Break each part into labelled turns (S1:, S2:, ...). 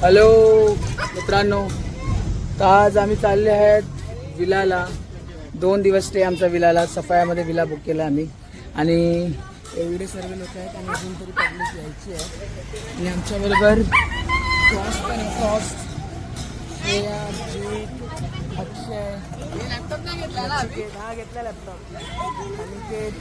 S1: Hello मित्रांनो, तर आज आम्ही चालले आहेत विलाला. 2 दिवस स्टे आमचा विलाला. सफायामध्ये विला बुक केला आम्ही आणि एवढे सर्व लोक आहेत आणि अजून तरी पब्लिक यायची आहे. आणि आमच्याबरोबर फ्रॉस्ट आणि फ्रॉस्ट, श्रेया, जीत, अक्षय, घेतला लॅपटॉप, अनिकेत,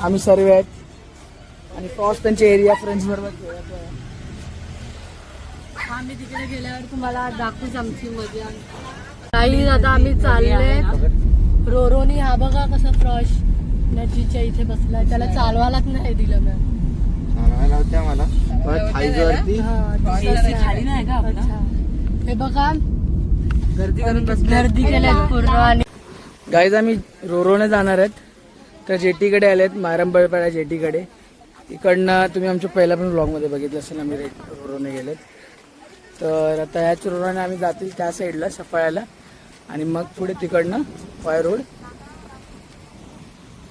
S1: आम्ही सर्व आहेत आणि फ्रॉस्ट त्यांच्या एरिया फ्रेंड्स बरोबर खेळत आहे.
S2: आम्ही तिकडे गेल्यावर तुम्हाला दाखवूच आमची मजा. काही आता आम्ही चालले. रोरोनी हा बघा कसा फ्रॉश नदीच्या इथे बसलाय. त्याला चालवायलाच नाही दिलं मॅम.
S1: चालवायला होत्या मला थाईजवरती
S2: खाली नाही का आपला. हे बघा गर्दी केल्यात पूर्ण. आणि
S1: गाईज आम्ही रोरोने जाणार आहेत. तर जेटीकडे आलेत, मारंबळपाडा जेटीकडे. इकडनं तुम्ही आमच्या पहिल्या पण ब्लॉगमध्ये बघितलं असेल आम्ही रोरोने गेलेत. तर आता ह्याच रोरोने आम्ही जातील त्या साईडला सफाळ्याला आणि मग पुढे तिकडनं वाय रोड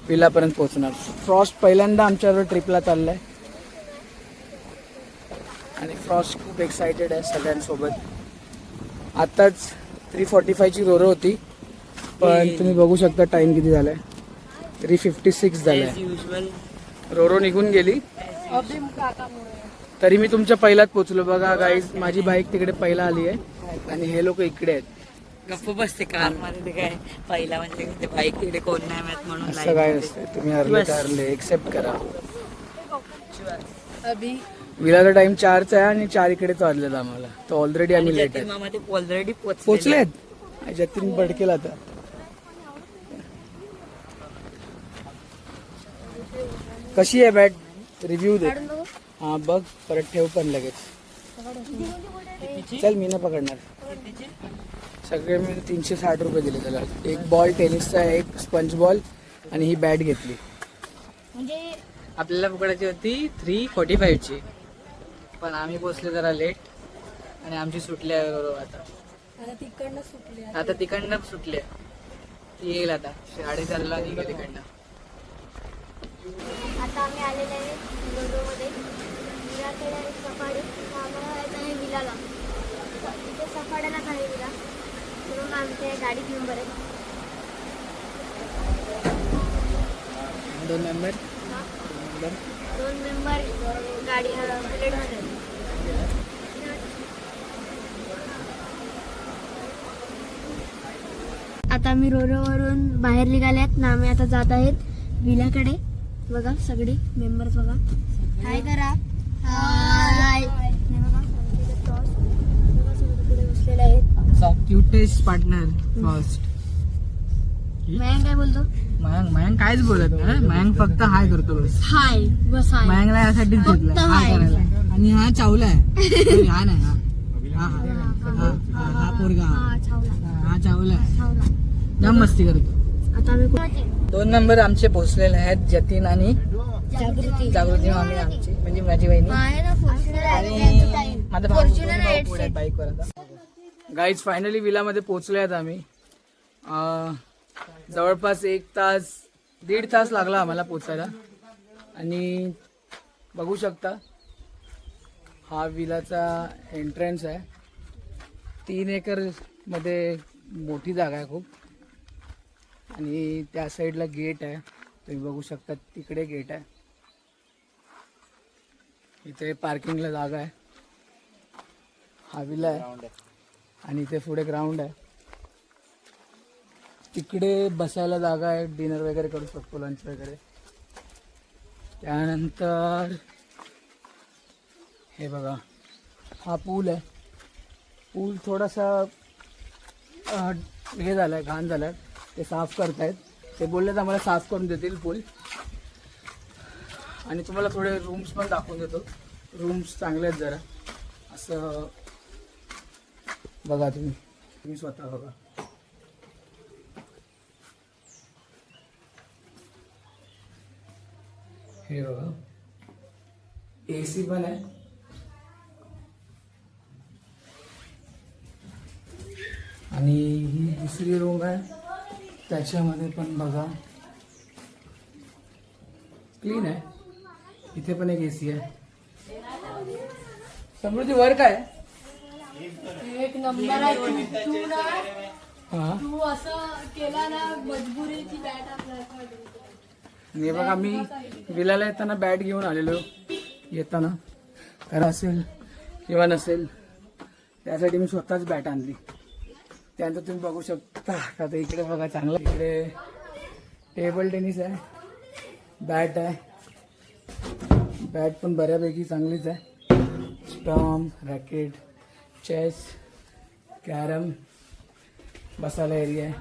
S1: विलापर्यंत पोहोचणार. फ्रॉस्ट पहिल्यांदा आमच्याबरोबर ट्रिपला चाललाय आणि फ्रॉस्ट खूप एक्सायटेड आहे सगळ्यांसोबत. आत्ताच 3:45ची रोरो होती, पण तुम्ही बघू शकता टाइम किती झालाय. 3:56 झालाय. रोरो निघून गेली तरी मी तुमच्या पहिल्यात पोहोचलो. बघा गाईज, माझी बाईक तिकडे पहिला आली आहे आणि हे लोक इकडे आहेत.
S2: गप्प बसते कार मध्ये. काय पहिला म्हणजे बाईक तिकडे कोण नाही माहित म्हणून
S1: असं काय नसतं. तुम्ही हरले एक्सेप्ट करा. विलाचा टाइम 4चा आहे आणि 4 इकडे चाललेला आम्हाला. तर ऑलरेडी आम्ही लेट आहे.
S2: ऑलरेडी
S1: पोहोचलेत. जतीन भडकेल आता. कशी आहे बॅट? रिव्ह्यू दे. हा बघ, परत ठेव पण लगेच. चल, मी ना पकडणार. सगळे मी 360 रुपये दिले त्याला. एक बॉल टेनिसचा, एक स्पंज बॉल आणि ही बॅट घेतली.
S2: म्हणजे आपल्याला पकडायची होती 3:45ची, पण आम्ही पोहोचले जरा लेट आणि आमची सुटली आहे आता तिकडनं सुटली. ती येईल आता 4:30ला निघेल तिकडनं.
S3: आता आम्ही आलेले आहे रोडोमध्ये. विलाकडे आहे सफाडी, आम्हाला जायचं आहे विलाला. इथे सफाड्यालाच आहे विला. म्हणून आमच्या गाडीत नंबर आहे
S1: 2 मेंबर.
S3: 2 मेंबर गाडी बुलेटमध्ये. आता आम्ही रोडवरून बाहेर निघाल्यात ना. आम्ही आता जात आहेत विलाकडे. बघा सगळे मेंबर्स बघा. हाय करा. हाय. बघा पुढे बसलेले आहेत.
S2: Cutest partner first.
S3: मयांक काय बोलतो?
S2: मयांक काहीच बोलत नाही. मयांक फक्त हाय करतो बस.
S3: हाय बस. हाय.
S2: मयांकला यासाठीच घेतलं हाय करायला. आणि हा चावला आहे. हा नाही हा पोरगा. हा चावला आहे. जाम मस्ती करतो.
S3: आता आम्ही
S2: 2 नंबर आमचे पोहोचलेले आहेत, जतीन आणि जागृती मामी आमची, म्हणजे माझी बहिणी. आणि माझा भाऊ पुढे बाईकवर. आता
S1: गाईज फायनली विलामध्ये पोहोचले आहेत आम्ही. जवळपास 1 तास 1.5 तास लागला आम्हाला पोचायला. आणि बघू शकता हा विलाचा एंट्रन्स आहे. 3 एकर मध्ये मोठी जागा आहे खूप. आणि त्या साईडला गेट आहे, तुम्ही बघू शकता. तिकडे गेट आहे. इथे पार्किंगला जागा आहे. हा विला आहे आणि इथे पुढे ग्राउंड आहे. तिकडे बसायला जागा आहे. डिनर वगैरे करू शकतो, लंच वगैरे. त्यानंतर हे बघा, हा पूल आहे. पूल थोडासा हे झालाय, घाण झालाय. ते साफ करतायत. ते बोललेत आम्हाला साफ करून देतील पूल. आणि तुम्हाला थोडे रूम्स पण दाखवून देतो. रूम्स चांगले आहेत जरा. असं बघा, तुम्ही स्वतः बघा. हे बघा, AC पण आहे. आणि ही दुसरी रूम आहे, त्याच्यामध्ये पण बघा क्लीन आहे. इथे पण एक AC आहे. समृद्धी वर काय
S2: एक नंबर आहे. तू ना
S1: हा
S2: तू असं केला ना मजबुरीची बॅट आपल्याला.
S1: हे बघा मी विलाला येताना बॅट घेऊन आलेलो येताना, कारण असेल किंवा नसेल त्यासाठी मी स्वतःच बॅट आणली. त्यानंतर तुम्ही बघू शकता आता इकडे बघा चांगलं, इकडे टेबल टेनिस आहे, बॅट आहे, बॅट पण बऱ्यापैकी चांगलीच आहे, स्टॉम्प, रॅकेट, चेस, कॅरम, बसायला एरिया आहे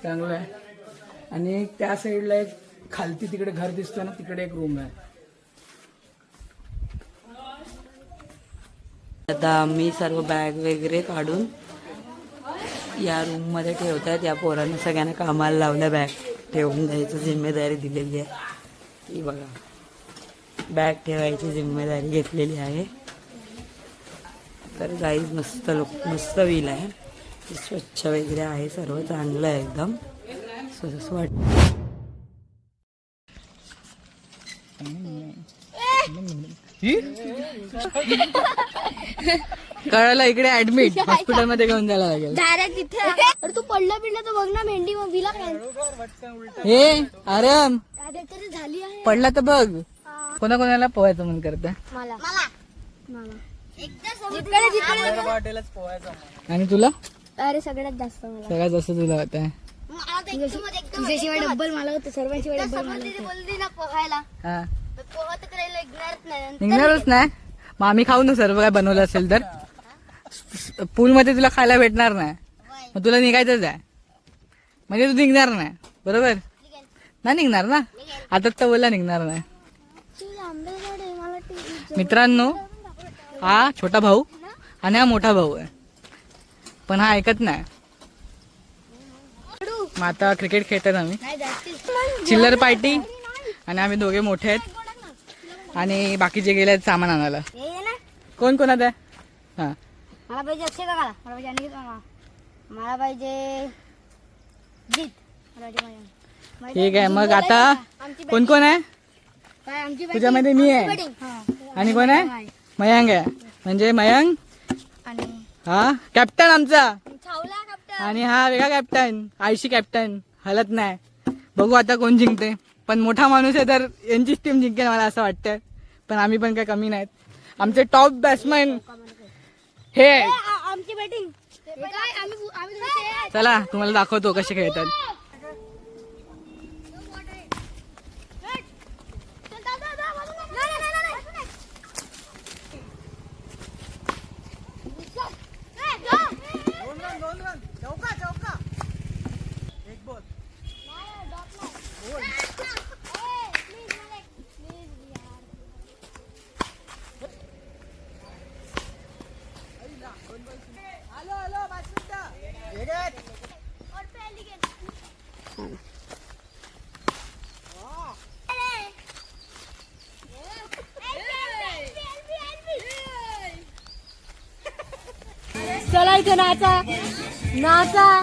S1: चांगलं आहे. आणि त्या साईडला एक खालती तिकडे घर दिसतं ना, तिकडे एक रूम आहे.
S4: आता आम्ही सर्व बॅग वगैरे काढून या रूम मध्ये ठेवतात. या पोरांना सगळ्यांना कामाला लावलं, बॅग ठेवून द्यायची जिम्मेदारी दिलेली आहे. ही बघा बॅग ठेवायची जिम्मेदारी घेतलेली आहे. तर गाईज मस्त व्हील आहे, स्वच्छ वगैरे आहे, सर्व चांगलं आहे एकदम. असं वाटतं.
S1: कळायला इकडे ऍडमिट हॉस्पिटल मध्ये घेऊन जायला लागेल.
S3: डायरेक्ट तिथे अरे तू पडलं तर बघ ना, मेंढी मग विला काय
S1: हे आराम
S3: तरी झाली आहे.
S1: पडला तर बघ. कोणाकोणाला पोहायचं मन करतं
S3: मला जिकडे जिकडे
S1: आणि तुला
S3: अरे सगळ्यात जास्त मला
S1: सगळ्यात जास्त तुला होत आहे.
S3: तुझ्याशिवाय डब्बल मला होतं, सर्वांशिवाय डब्बल मला बोलली ना पोहायला,
S1: हा
S3: पोहत करायला निघणारच नाही.
S1: निघणारच नाही. मग आम्ही खाऊ ना सर्व काय बनवलं असेल तर. पूल मध्ये तुला खायला भेटणार नाही, मग तुला निघायचंच आहे. म्हणजे तू निघणार नाही, बरोबर नाही निघणार ना. आता तर बोलला निघणार नाही. मित्रांनो हा छोटा भाऊ आणि हा मोठा भाऊ आहे, पण हा ऐकत नाही. मग आता क्रिकेट खेळतात आम्ही, चिल्लर पार्टी, आणि आम्ही दोघे मोठे आहेत आणि बाकीचे गेले आहेत सामान आणायला. कोण कोण आहे? हा
S3: मला पाहिजे अक्षय काका, मला पाहिजे अनिकेत मामा, मला पाहिजे जीत, मला पाहिजे मयंक.
S1: ठीक आहे. मग आता कोण कोण आहे?
S3: काय आमची
S1: तुझ्यामध्ये मी आहे आणि कोण आहे? मयंक आहे. म्हणजे मयंक
S3: आणि
S1: हा कॅप्टन आमचा,
S3: छावला कॅप्टन.
S1: आणि हा वेगळा कॅप्टन, आयशी कॅप्टन. हलत नाही. बघू आता कोण जिंकते. पण मोठा माणूस आहे तर यांचीच टीम जिंकेल मला असं वाटतंय. पण आम्ही पण काय कमी नाहीत. आमचे टॉप बॅट्समॅन हे आहेत.
S3: आमची बॅटिंग
S1: चला तुम्हाला दाखवतो कसे खेळतात.
S2: चला इथे नाचा नाचा.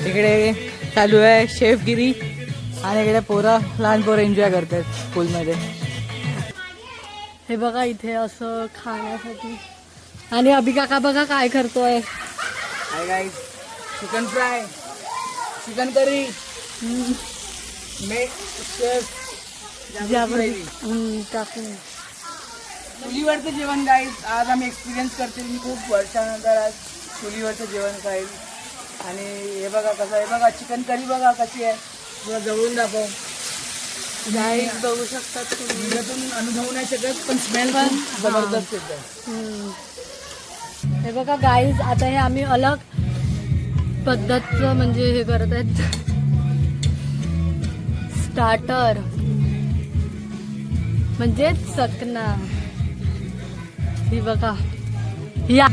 S1: इकडे चालू आहे शेफगिरी आणि इकडे लहान पोरं एन्जॉय करतात स्कूलमध्ये.
S2: हे बघा इथे असं खाण्यासाठी. आणि अभि काका बघा काय करतोय.
S1: Hi guys, chicken fry, chicken curry,
S2: टाकून
S1: चुलीवरचं जेवण गाईस आज आम्ही एक्सपिरियन्स करते. मी खूप वर्षानंतर आज चुलीवरचं जेवण खाईल. आणि हे बघा कसं आहे, बघा चिकन करी बघा कशी आहे, तुला जवळून दाखव.
S2: गाईस बघू शकतात तुम्ही.
S1: त्यातून अनुभवू नाही शकत पण स्मेल पण जबरदस्त येतं.
S2: हे बघा गाईज, आता हे आम्ही अलग पद्धतचं म्हणजे हे करत आहेत. स्टार्टर म्हणजे चकना. ही बघा या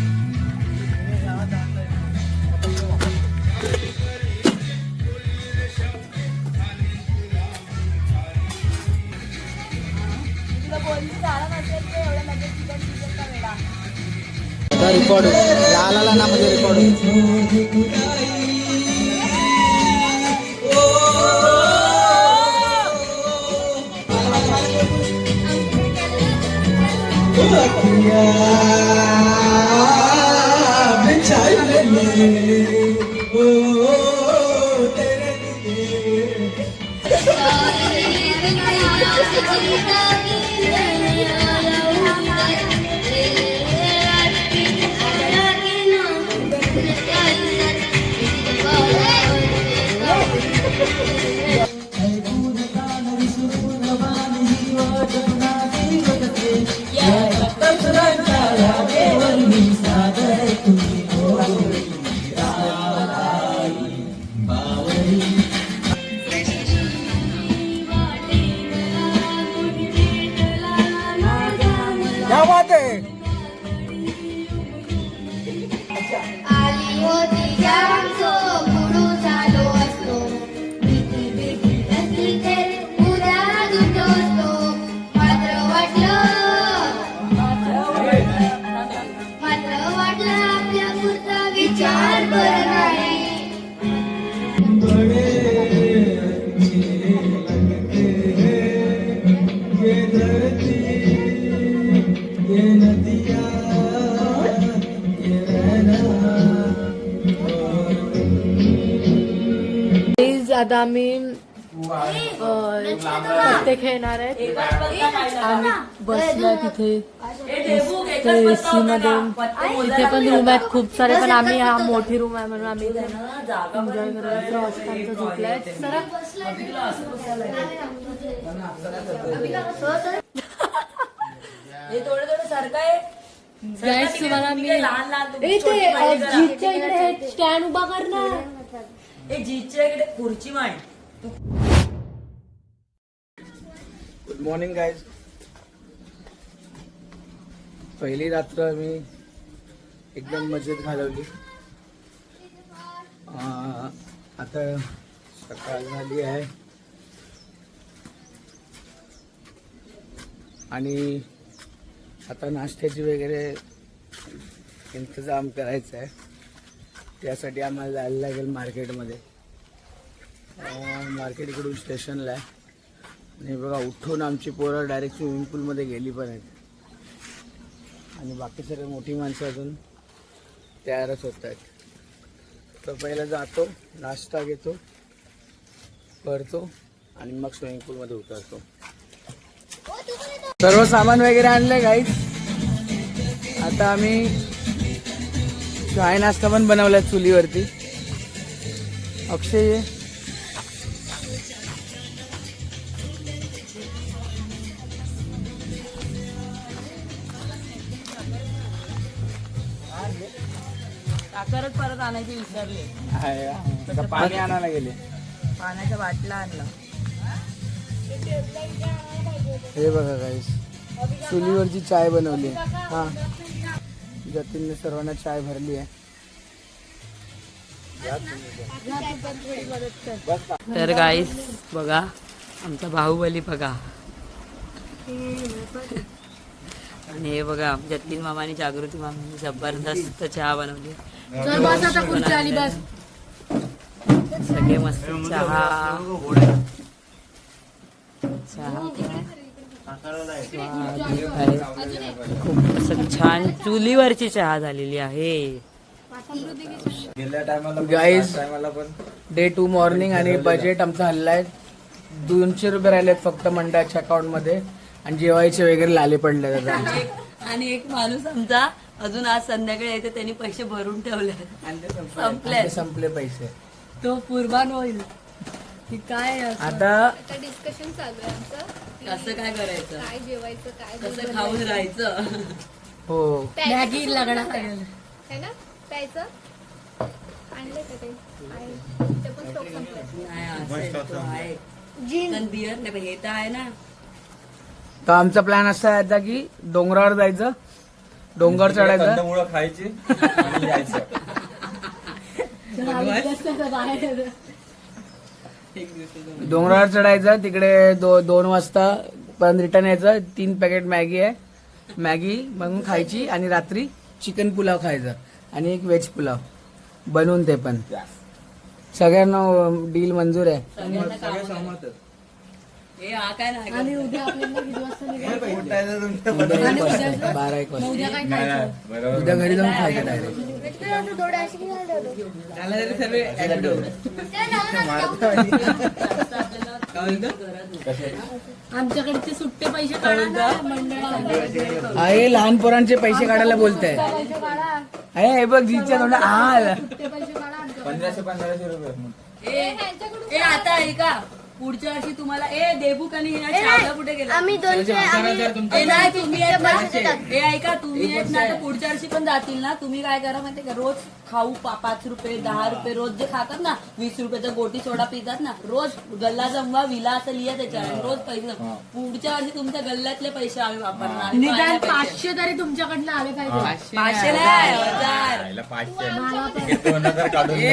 S1: रेकॉर्ड लाला ना मध्ये रेकॉर्ड क्या बात है
S3: आली होती जामचो पुढू झालो असतो भीती भीती असली तर उद्या दुटो असतो मात्र वाटलं आपल्या पुरता विचार बरं नाही
S2: Guys, आता आम्ही पत्ते खेळणार आहेत आम्ही बसलोय तिथे एसी मध्ये तिथे पण रूम आहेत खूप सारे पण आम्ही हा मोठी रूम आहे म्हणून आम्ही एन्जॉय करायला प्रवासांचं झोपलाय
S4: हे थोडं थोडं सारखं आहे.
S2: Guys, तुम्हाला मी
S4: लहान लहान तुम्ही
S2: ए,
S4: छोटी
S2: ते
S4: पाहिजे ना.
S2: जीपच्या इकडे स्टँड उभा कर ना
S4: हे जीच्या इकडे खुर्ची मांड.
S1: Good morning guys. पहिली रात्र मी एकदम मजेत घालवली. आता सकाळ झाली आहे आणि आता नाश्त्याची वगैरे इंतजाम करायचा आहे. त्यासाठी आम्हाला जायला लागेल मार्केटमध्ये. मार्केट इकडून स्टेशनला आहे आणि बघा उठून आमची पोरं डायरेक्ट स्विमिंग पूलमध्ये गेली पण आहेत आणि बाकी सर्व मोठी माणसं अजून तयारच होत आहेत. तर पहिलं जातो, नाश्ता घेतो, करतो आणि मग स्विमिंग पूलमध्ये उतरतो. सर्व सामान वगैरे आणलंय गाईज. आता आम्ही चाय नाश्ता पण बनवलाय चुलीवरती. अक्षय
S4: साखरच परत आणायची विसरले.
S1: पाणी आणायला गेले.
S4: पाण्याच्या बाटला आणला.
S1: हे बघा गाईस, चुलीवरची चाय बनवली. हा, जतीनने सर्वांना चाय भरली आहे.
S4: तर गाईस बघा आमचा बाहुबली बघा. आणि हे बघा जतीन मामानी जागृती मामानी जबरदस्त चहा बनवली.
S2: चल बस आता खुर्ची आली बस.
S4: सगळे मस्त चहा खूप असं छान चुलीवरची चहा झालेली आहे.
S1: गाईज डे 2 मॉर्निंग आणि बजेट आमचा हल्लाय. 200 रुपये राहिलेत फक्त मंडळाच्या अकाउंट मध्ये आणि जेवायचे वगैरे लाले पडले.
S4: आणि एक माणूस आमचा अजून आज संध्याकाळी येते त्यांनी पैसे भरून ठेवले
S1: संपले पैसे.
S2: तो कुर्बान होईल की काय असं?
S1: आता
S3: डिस्कशन चालू आहे आमचं
S4: कसं काय करायचं,
S3: काय जेवायचं काय
S4: कसं खाऊन राहायचं.
S1: हो
S2: मॅगी लागणार
S3: है ना प्यायचं आणलं का ते ते पण स्टॉक संपलं.
S4: नाही असेल तो आहे. पण बियर नाही पण हे तर आहे ना.
S1: तर आमचा प्लॅन असा आहे आता की डोंगरावर जायचं, डोंगर चढायचं,
S5: कंदमुळं खायची आणि यायचं.
S2: बाहेर
S1: डोंगरावर चढायचं. तिकडे 2 वाजता पण रिटर्न यायचं. 3 पॅकेट मॅगी आहे, मॅगी बनवून खायची आणि रात्री चिकन पुलाव खायचा आणि एक व्हेज पुलाव बनवून ते पण सगळ्यांना डील मंजूर आहे.
S5: सगळे सहमत आहेत.
S4: हे हा काय नाही
S2: आणि उद्या आपल्याला किती वाजता निघायचं?
S1: उद्या 12-1 वाजता
S2: उद्या काय
S5: नाही,
S2: खायचं?
S5: नाही, बरोबर.
S1: उद्या घरी जाऊन खायचं डायरेक्ट.
S3: थोडं अशी
S2: आमच्याकडे ते सुट्टे पैसे काढा ना मंडळाला.
S1: हे लहान पोरांचे पैसे काढायला बोलताय.
S2: पैसे काढा.
S1: हे बघ जिच्या तोंडात आला.
S2: सुट्टे पैसे काढा आमच्याकडे.
S5: 1500 रुपये.
S4: ए आता ऐका पुढच्या वर्षी तुम्हाला देबूक आणि शाळा कुठे गेला
S3: आम्ही 200
S4: ए नाही तुम्ही येत ना हे ऐका तुम्ही येत ना तर पुढच्या वर्षी पण जातील ना. तुम्ही काय करा माहिती का रोज खाऊ 5 रुपये 10 रुपये रोज जे खातात ना 20 रुपयाचा गोटी सोडा पितात ना रोज गल्ला जमवा विला असं लिहा त्याच्यावर रोज पैसे पुढच्या वर्षी तुमच्या गल्ल्यातले पैसे आम्ही वापरणार
S2: निदान 500 तरी तुमच्याकडनं आले पाहिजे.
S4: 500 नाही 1000
S5: आईला 500. 2000 काढून दे.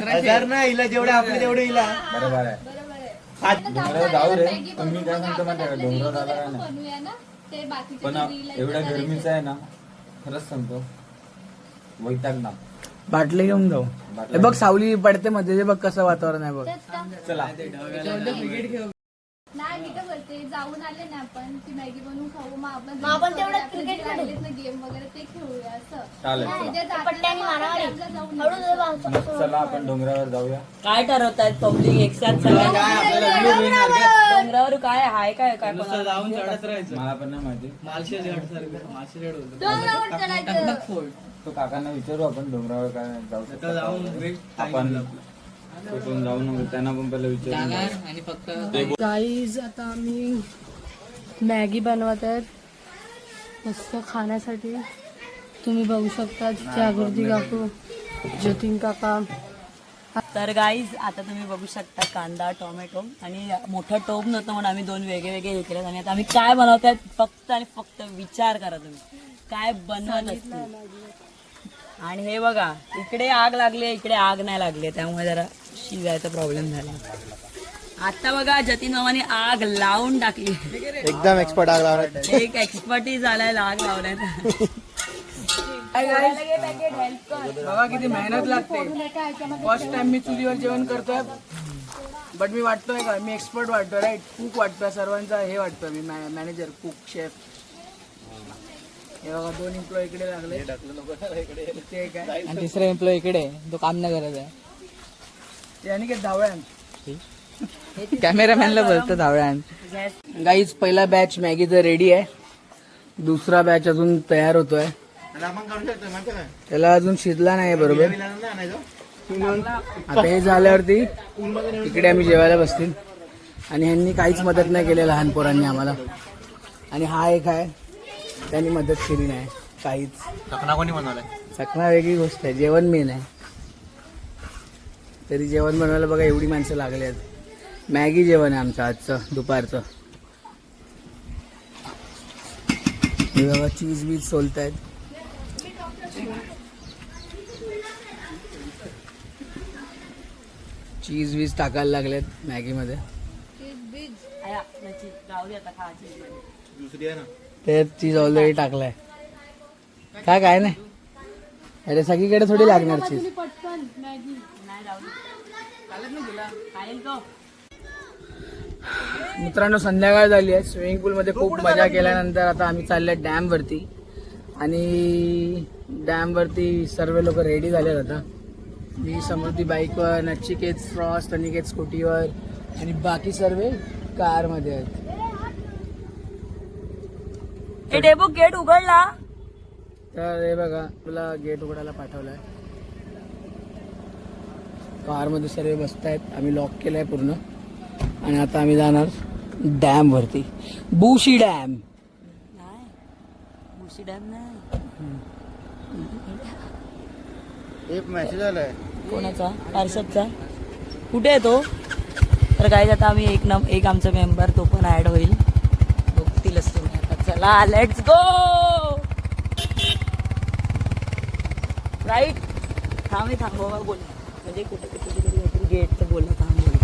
S2: 1000
S6: ना हिला जेवढे आपले तेवढे हिला
S5: बरोबर आहे. डोंगरावर जाऊ रे. पण मी काय म्हणतो माहिती आहे का, डोंगरावर आला काय ना पण एवढ्या गरमीचं आहे ना खरंच सांगतो वैताग ना.
S1: बाटले घेऊन जाऊ. हे बघ सावली पडते मध्ये हे बघ कसं वातावरण आहे बघ.
S5: चला
S3: नाही मी काय बोलते जाऊन आले ना आपण ती मॅगी बनवून खाऊ मग आपण तेवढं क्रिकेट खेळलेत ना गेम वगैरे ते खेळूया असं.
S5: चालेल
S3: पट्ट्याने
S5: चला आपण डोंगरावर जाऊया.
S4: काय ठरवतायत पब्लिक एक साथ डोंगरावर काय हाय काय काय
S5: मला पण नाही माहिती. तो काकांना विचारू आपण डोंगरावर काय जाऊ शकतो आपण कुठून जाऊ नको त्यांना पण पहिलं विचारू.
S2: गाईज आता आम्ही मॅगी बनवत आहेत मस्त खाण्यासाठी. तुम्ही बघू शकता जागृती काकू जतीन काका.
S4: तर गाईज आता तुम्ही बघू शकता कांदा टोमॅटो आणि मोठा टोप नव्हतं म्हणून आम्ही 2 वेगळे हे केले आणि आता आम्ही काय बनवतात फक्त आणि फक्त विचार करा तुम्ही काय बनवत असतील. आणि हे बघा इकडे आग लागली इकडे आग नाही लागली त्यामुळे जरा शिजायचा प्रॉब्लेम झाला. आता बघा जतीन मामाने आग लावून टाकली.
S6: एकदम एक्सपर्ट आग लावणार.
S4: एक एक्सपर्टी झालाय आग लावण्यात.
S1: बघा किती मेहनत लागते. फर्स्ट टाइम मी चुलीवर जेवण करतोय बट मी वाटतोय का मी एक्सपर्ट वाटतोय राईट. कुक वाटतोय सर्वांचा हे वाटतोय मी मॅनेजर कुक शेफ. हे बघा 2 एम्प्लॉय इकडे लागले ते काय आणि 3रा एम्प्लॉय इकडे तो काम नाही करत आहे. यानी की धावळ्यान कॅमेरामॅनला बोलतो धावळ्यान. गाईज पहिला बॅच मॅगीचा रेडी आहे. दुसरा बॅच अजून तयार होतोय. त्याला अजून शिजला नाही बरोबर. आता हे झाल्यावरती इकडे आम्ही जेवायला बसतील आणि ह्यांनी काहीच मदत नाही केली लहान पोरांनी आम्हाला. आणि हा एक आहे त्यांनी मदत केली नाही काहीच.
S6: चकना कोणी बनवलाय?
S1: चकना वेगळी गोष्ट आहे जेवण मेन आहे. तरी जेवण बनवायला बघा एवढी माणसं लागली आहेत. मॅगी जेवण आहे आमचं आजचं दुपारचं. हे बघा चीज बीज सोलतायत. चीज बीज टाकायला लागलेत मॅगीमध्ये.
S6: दुसरी आहे ना
S1: ते चीज ऑलरेडी टाकलाय. काय नाही अरे सगळीकडे थोडी लागणार चीज.
S2: पटकन मॅगी
S1: मित्रांनो संध्याकाळ झाली आहे. स्विमिंग पूल मध्ये खूप मजा केल्यानंतर आता आम्ही चाललोय डॅम वरती आणि डॅम वरती सर्व लोक रेडी झालेत. आता मी समृद्धी बाईकवर, नचिकेत फ्रॉस्ट, अनिकेत स्कूटीवर आणि बाकी सर्व कार मध्ये आहेत.
S4: डेबो गेट उघडला.
S1: तर हे बघा तुला गेट उघडायला पाठवलाय. कार मध्ये सर्व बसतायत. आम्ही लॉक केलंय पूर्ण आणि आता आम्ही जाणार डॅम वरती. बुशी डॅम.
S4: नाही मुशी डॅम नाही.
S6: एक मेसेज आलाय
S4: कोणाचा? अर्षदचा. कुठे आहे तो? तर काय आता आम्ही एक आमचा मेंबर तो पण ऍड होईल. बघतीलच तुम्ही आता. चला लेट्स गो. राईट थांबवा बोला म्हणजे कुठे गेटचं बोला थांब बोला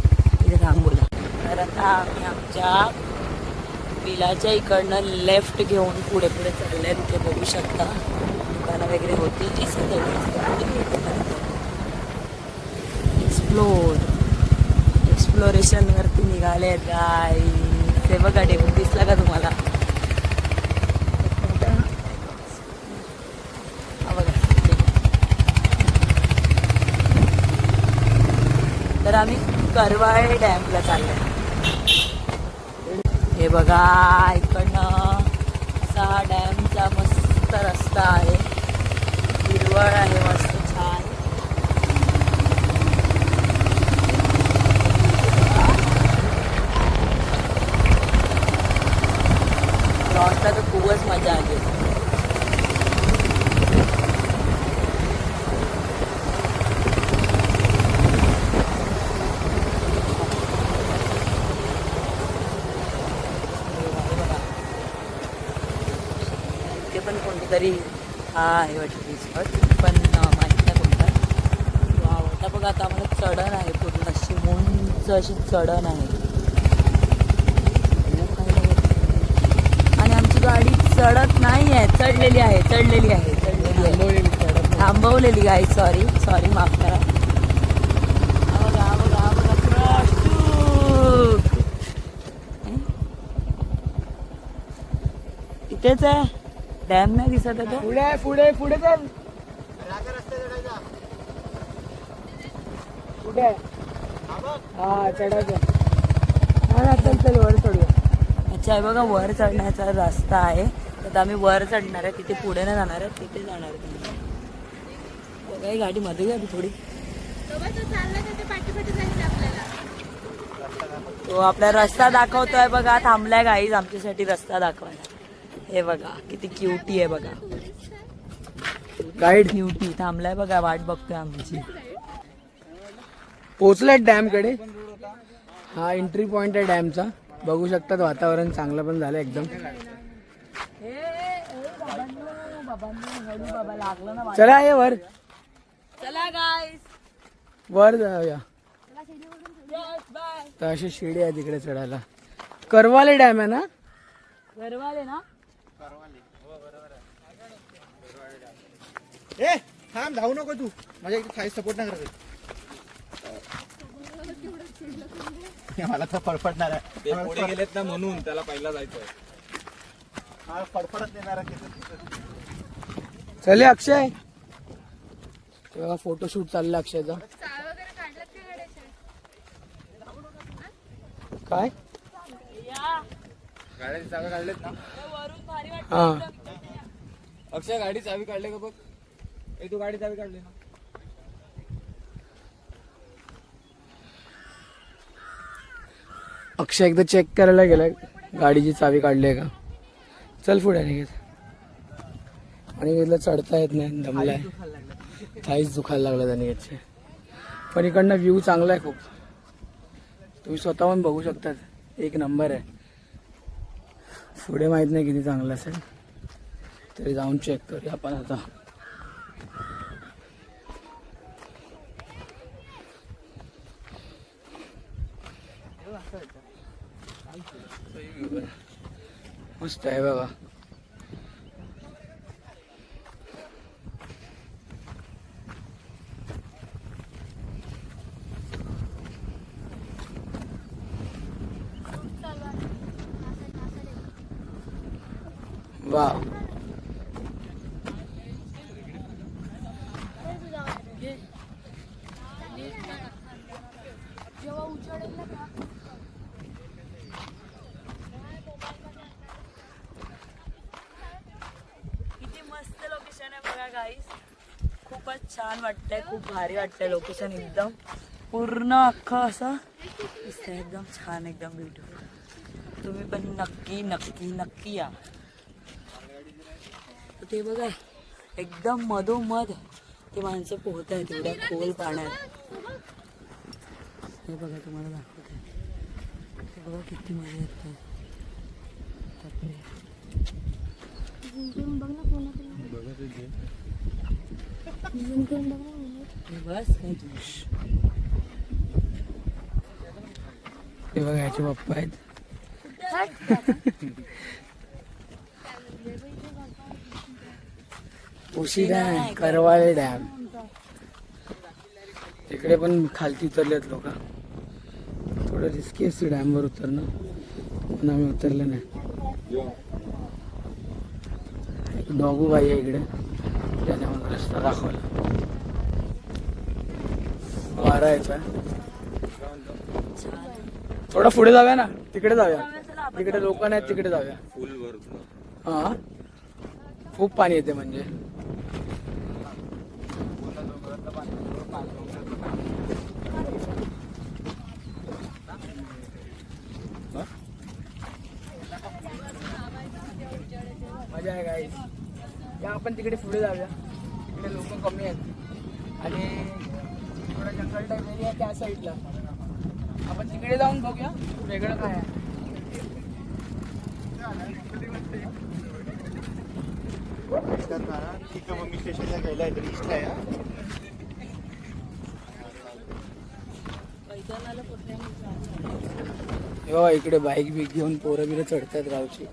S4: इथे थांब बोला. तर आता आम्ही आमच्या विलाच्या इकडनं लेफ्ट घेऊन पुढे पुढे चाललंय. तिथे बघू शकता दुकानं वगैरे होती ती एक्सप्लोरेशन वरती निघाले गाईस. ते बघा डेमो दिसला का तुम्हाला? हा बघा. तर आम्ही करवाळे डॅमला चाललोय. हे बघा इकडनं असा हा डॅमचा मस्त रस्ता आहे. हिरवळ आहे मस्त छान. क्रॉसला तर खूपच मजा आली. ते पण कोणतरी हा आहे वाटतं रिसॉर्ट, पण माहीत नाही कोणता. वाव, आता बघा आता आम्हाला चढण आहे पूर्ण अशी उंच अशी चढण आहे. आणि आमची गाडी चढत नाही आहे, चढलेली आहे. थांबवलेली आहे. सॉरी माफ करा. इथेच आहे डॅम, नाही दिसत आहे.
S1: पुढे चल. कुठे आहे? हा चढायचं. हा चल वर चढूया.
S4: अच्छा आहे बघा, वर चढण्याचा रस्ता आहे. तर आम्ही वर चढणार आहे. तिथे पुढे नाही जाणार आहे, तिथे जाणार आहे. बघा ही गाडी मध्ये घ्या थोडी. तो आपला रस्ता दाखवतोय बघा. थांबलाय गाईज आमच्यासाठी रस्ता दाखवायला. हे बघा किती क्युटी आहे बघा.
S1: गाईड
S4: क्युटी थांबलाय बघा, वाट बघतोय आमची.
S1: पोहोचलाय डॅम कडे. हा एंट्री पॉइंट आहे डॅमचा. बघू शकतात वातावरण चांगलं पण झालं एकदम. चला ये वर.
S4: चला गाईज
S1: वर जाऊया. तर अशी शिडी आहे तिकडे चढायला. करवाले डॅम आहे ना?
S4: गरवाले ना.
S6: ए थांब, धावू नको तू. माझ्या इथे थाई सपोर्ट नाही करत. मला तर फडफडणार आहे.
S5: ते पुढे गेलेत ना म्हणून त्याला पहिला जायचंय.
S6: हा फडफडत देणार आहे.
S1: चले अक्षय. तेव्हा फोटोशूट चाललं अक्षयचा. काय
S5: गाड्याची चावी काढलेत ना?
S1: हा
S5: अक्षय गाडी चावी काढले का बघ. तू गाडी चावी काढली ना?
S1: अक्षय एकदा चेक करायला गेलाय गाडीची चावी काढली आहे का. चल पुढे निघेल. आणि इथलं चढता येत नाही, दमलाय. थाईच दुखायला लागला त्याने याचे. पण इकडनं व्ह्यू चांगला आहे खूप. तुम्ही स्वतःहून बघू शकतात. एक नंबर आहे. पुढे माहित नाही किती चांगलं असेल, तरी जाऊन चेक करूया आपण आता. मस्त आहे बाबा. वाव.
S4: किती मस्त लोकेशन आहे बघा गाईस. खूपच छान वाटतंय, खूप भारी वाटतंय लोकेशन. एकदम पूर्ण अख्खं असं दिसतंय. एकदम छान, एकदम ब्युटिफुल. तुम्ही पण नक्की नक्की नक्की या. ते बघा एकदम मधोमध ते माणसं पोहत आहेत एवढ्या खोल पाण्यात. हे बघा तुम्हाला दाखवत आहे. ते बघा किती मजा येते. बस
S1: हे बघा याचे पप्पा आहेत. उशी डॅम, करवाळे डॅम. तिकडे पण खालती उतरलेत लोक. थोडं रिस्की असते डॅमवर उतरणं, पण आम्ही उतरलं नाही. एक डॉगू बाई आहे इकडे, त्याने मला रस्ता दाखवला. वारा यायचा. थोडं पुढे जाऊया ना, तिकडे जाऊया. तिकडे लोक नाहीत, तिकडे जाऊया. हा, खूप पाणी येते म्हणजे. मजा आहे गाईस. या आपण तिकडे पुढे जाऊया, तिकडे लोक कमी आहेत आणि थोडा जंगल टाईप एरिया त्या साईडला. आपण तिकडे जाऊन बघूया वेगळं काय आहे.
S6: ठीक आहे, मग मी स्टेशनला गेलाय तरी इष्ट आहे.
S1: हे बघा इकडे बाईक बिक घेऊन पोरं बिरं चढतात गावची.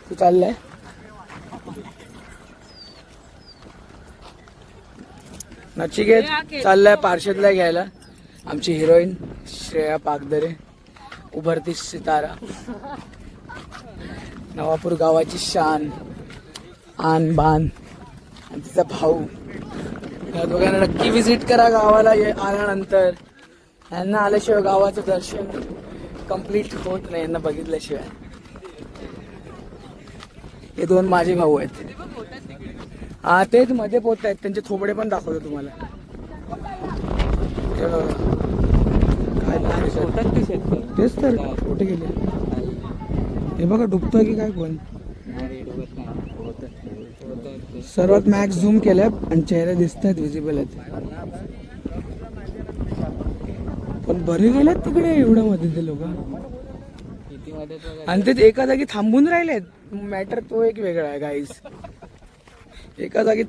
S1: तू चाललाय? नचिकेत चाललाय पार्षदला घ्यायला. आमची हिरोईन श्रेया पागदरे, उभरती सितारा, नवापूर गावाची शान, आन बान, आणि तिचा भाऊ. या दोघांना नक्की विजिट करा गावाला आल्यानंतर. यांना आल्याशिवाय गावाचं दर्शन कम्प्लीट होत नाही, यांना बघितल्याशिवाय. हे दोन माझे भाऊ आहेत. हा तेच मध्ये पोहत आहेत, त्यांचे थोबडे पण दाखवतो तुम्हाला. काय तेच तर कुठे गेले हे बघा, डुबतोय की काय कोण. सर्वात मॅक्स झूम केलंय आणि चेहरे दिसत आहेत, विजिबल आहेत. पण बरे गेलेत तिकडे एवढ्या मध्ये ते लोक, आणि ते एका जागी थांबून राहिलेत. मॅटर तो एक वेगळा आहे गाईज. एका जागी.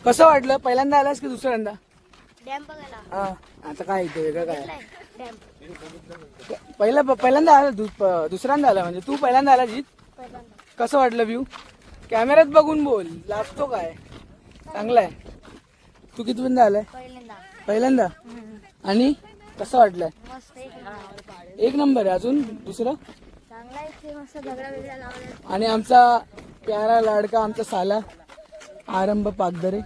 S1: कसं वाटलं? पहिल्यांदा आलास की दुसऱ्यांदा?
S3: डॅम बघायला.
S1: हा, आता काय इथे वेगळं काय?
S3: डॅम
S1: पहिल्यांदा आला, दुसऱ्यांदा आला म्हणजे तू पहिल्यांदा आला जीत. कसं वाटलं व्ह्यू? कॅमेऱ्यात बघून बोल, लागतो काय? चांगला आहे. तू कितवींदा आलाय? पहिल्यांदा. आणि कसं वाटलंय?
S3: मस्त
S1: एक नंबर आहे. अजून दुसरं
S3: चांगला आहे ते, मस्त दगडा वेगळा लावला.
S1: आणि आमचा प्यारा लाडका, आमचा साला आरंभ पागदरे.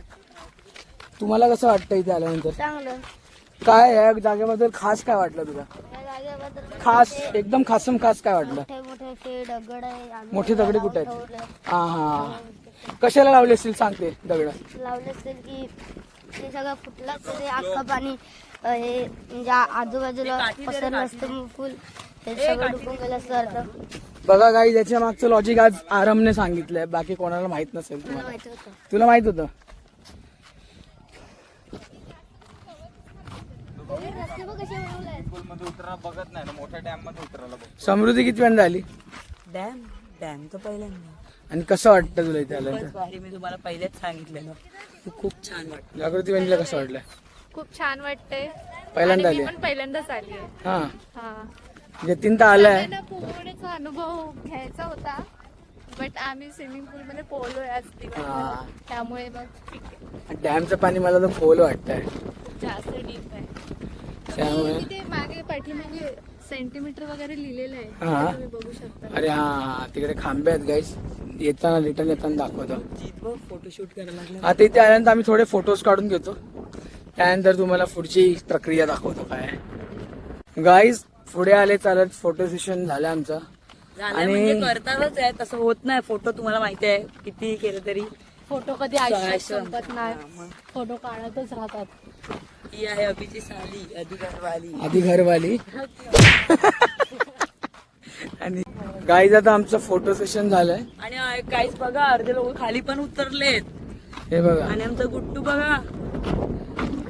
S1: तुम्हाला कसं वाटतं इथे आल्यानंतर?
S3: चांगलं.
S1: काय या जागेबद्दल खास काय वाटलं तुला?
S3: या जागेबद्दल
S1: खास, एकदम खासम खास काय वाटलं?
S3: मोठे मोठे ते दगड आहे. आम्ही
S1: मोठे दगड कुठे
S3: लावून
S1: आहेत?
S3: ठेवले.
S1: हा हा, कशाला लावले असतील सांगते दगड?
S3: लावले असेल की ते सगळं फुटलं तर ते अख्खं पाणी हे म्हणजे आजूबाजूला पसरलं असतं फुल, ते सगळं डुबून गेलं असतं अर्ध.
S1: बघा गाई, त्याच्या मागचं लॉजिक आज आरमने सांगितलंय, बाकी कोणाला माहित नसेल.
S3: मला
S1: तुम्हाला
S3: माहिती होतं.
S1: तुला माहित होतं?
S3: रस्ते बघ कसे बनवले आहेत.
S5: मध्ये उतरायला बघत नाही ना, मोठ्या डॅम मध्ये उतरायला बघ.
S1: समृद्धी किती वेळा आली?
S4: डॅम डॅम तर पहिल्यांदा.
S1: आणि कसं वाटतं तुला इथे
S4: खूपच
S1: आल्यानंतर?
S4: भारी. मी तुम्हाला पहिलेच सांगितलेलं की खूप छान वाटलं.
S1: जागृती बहिणीला कसं वाटलं?
S7: खूप छान वाटतंय.
S1: पहिल्यांदा
S7: आणि
S1: आली?
S7: मी पण पहिल्यांदाच आली आहे.
S1: हा,
S7: हा.
S1: जतीन तर आलाय.
S7: सगळ्यांना पोहण्याचा अनुभव घ्यायचा होता, बट आम्ही स्विमिंग पूल मध्ये पोहलोय आज दिवसभर,
S1: हा.
S7: त्यामुळे मग ठीक आहे.
S1: डॅमचं पाणी मला तर खोल वाटतंय,
S7: जास्त डीप आहे.
S1: त्यामुळे.
S7: आणि ते मागे पाठीमागे सेंटीमीटर वगैरे लिहिलेलं आहे,
S1: हा.
S7: ते तुम्ही बघू शकता.
S1: अरे हा, तिकडे खांबे आहेत गाईस. येताना रिटर्न येताना दाखवतो.
S4: जीत बघ फोटोशूट करायला लागलं.
S1: आता इथे आल्यानंतर आम्ही थोडे फोटोज काढून घेतो, त्यानंतर तुम्हाला पुढची प्रक्रिया दाखवतो काय. गाईज पुढे आले चालत, फोटो सेशन झालं आमचं.
S4: झालं म्हणजे करतातच आहे, तसं होत नाही. फोटो तुम्हाला माहिती आहे, किती केलं तरी.
S2: फोटो कधी आयुष्यात संपत नाही, फोटो काढतच राहतात.
S4: ही आहे अभिची साली, अधिकारवाली.
S1: आधी घरवाली. आणि गाईज आता आमचं फोटो सेशन झालंय.
S4: आणि काहीच बघा, अर्धे लोक खाली पण उतरलेत.
S1: हे बघा,
S4: आणि आमचा गुट्टू बघा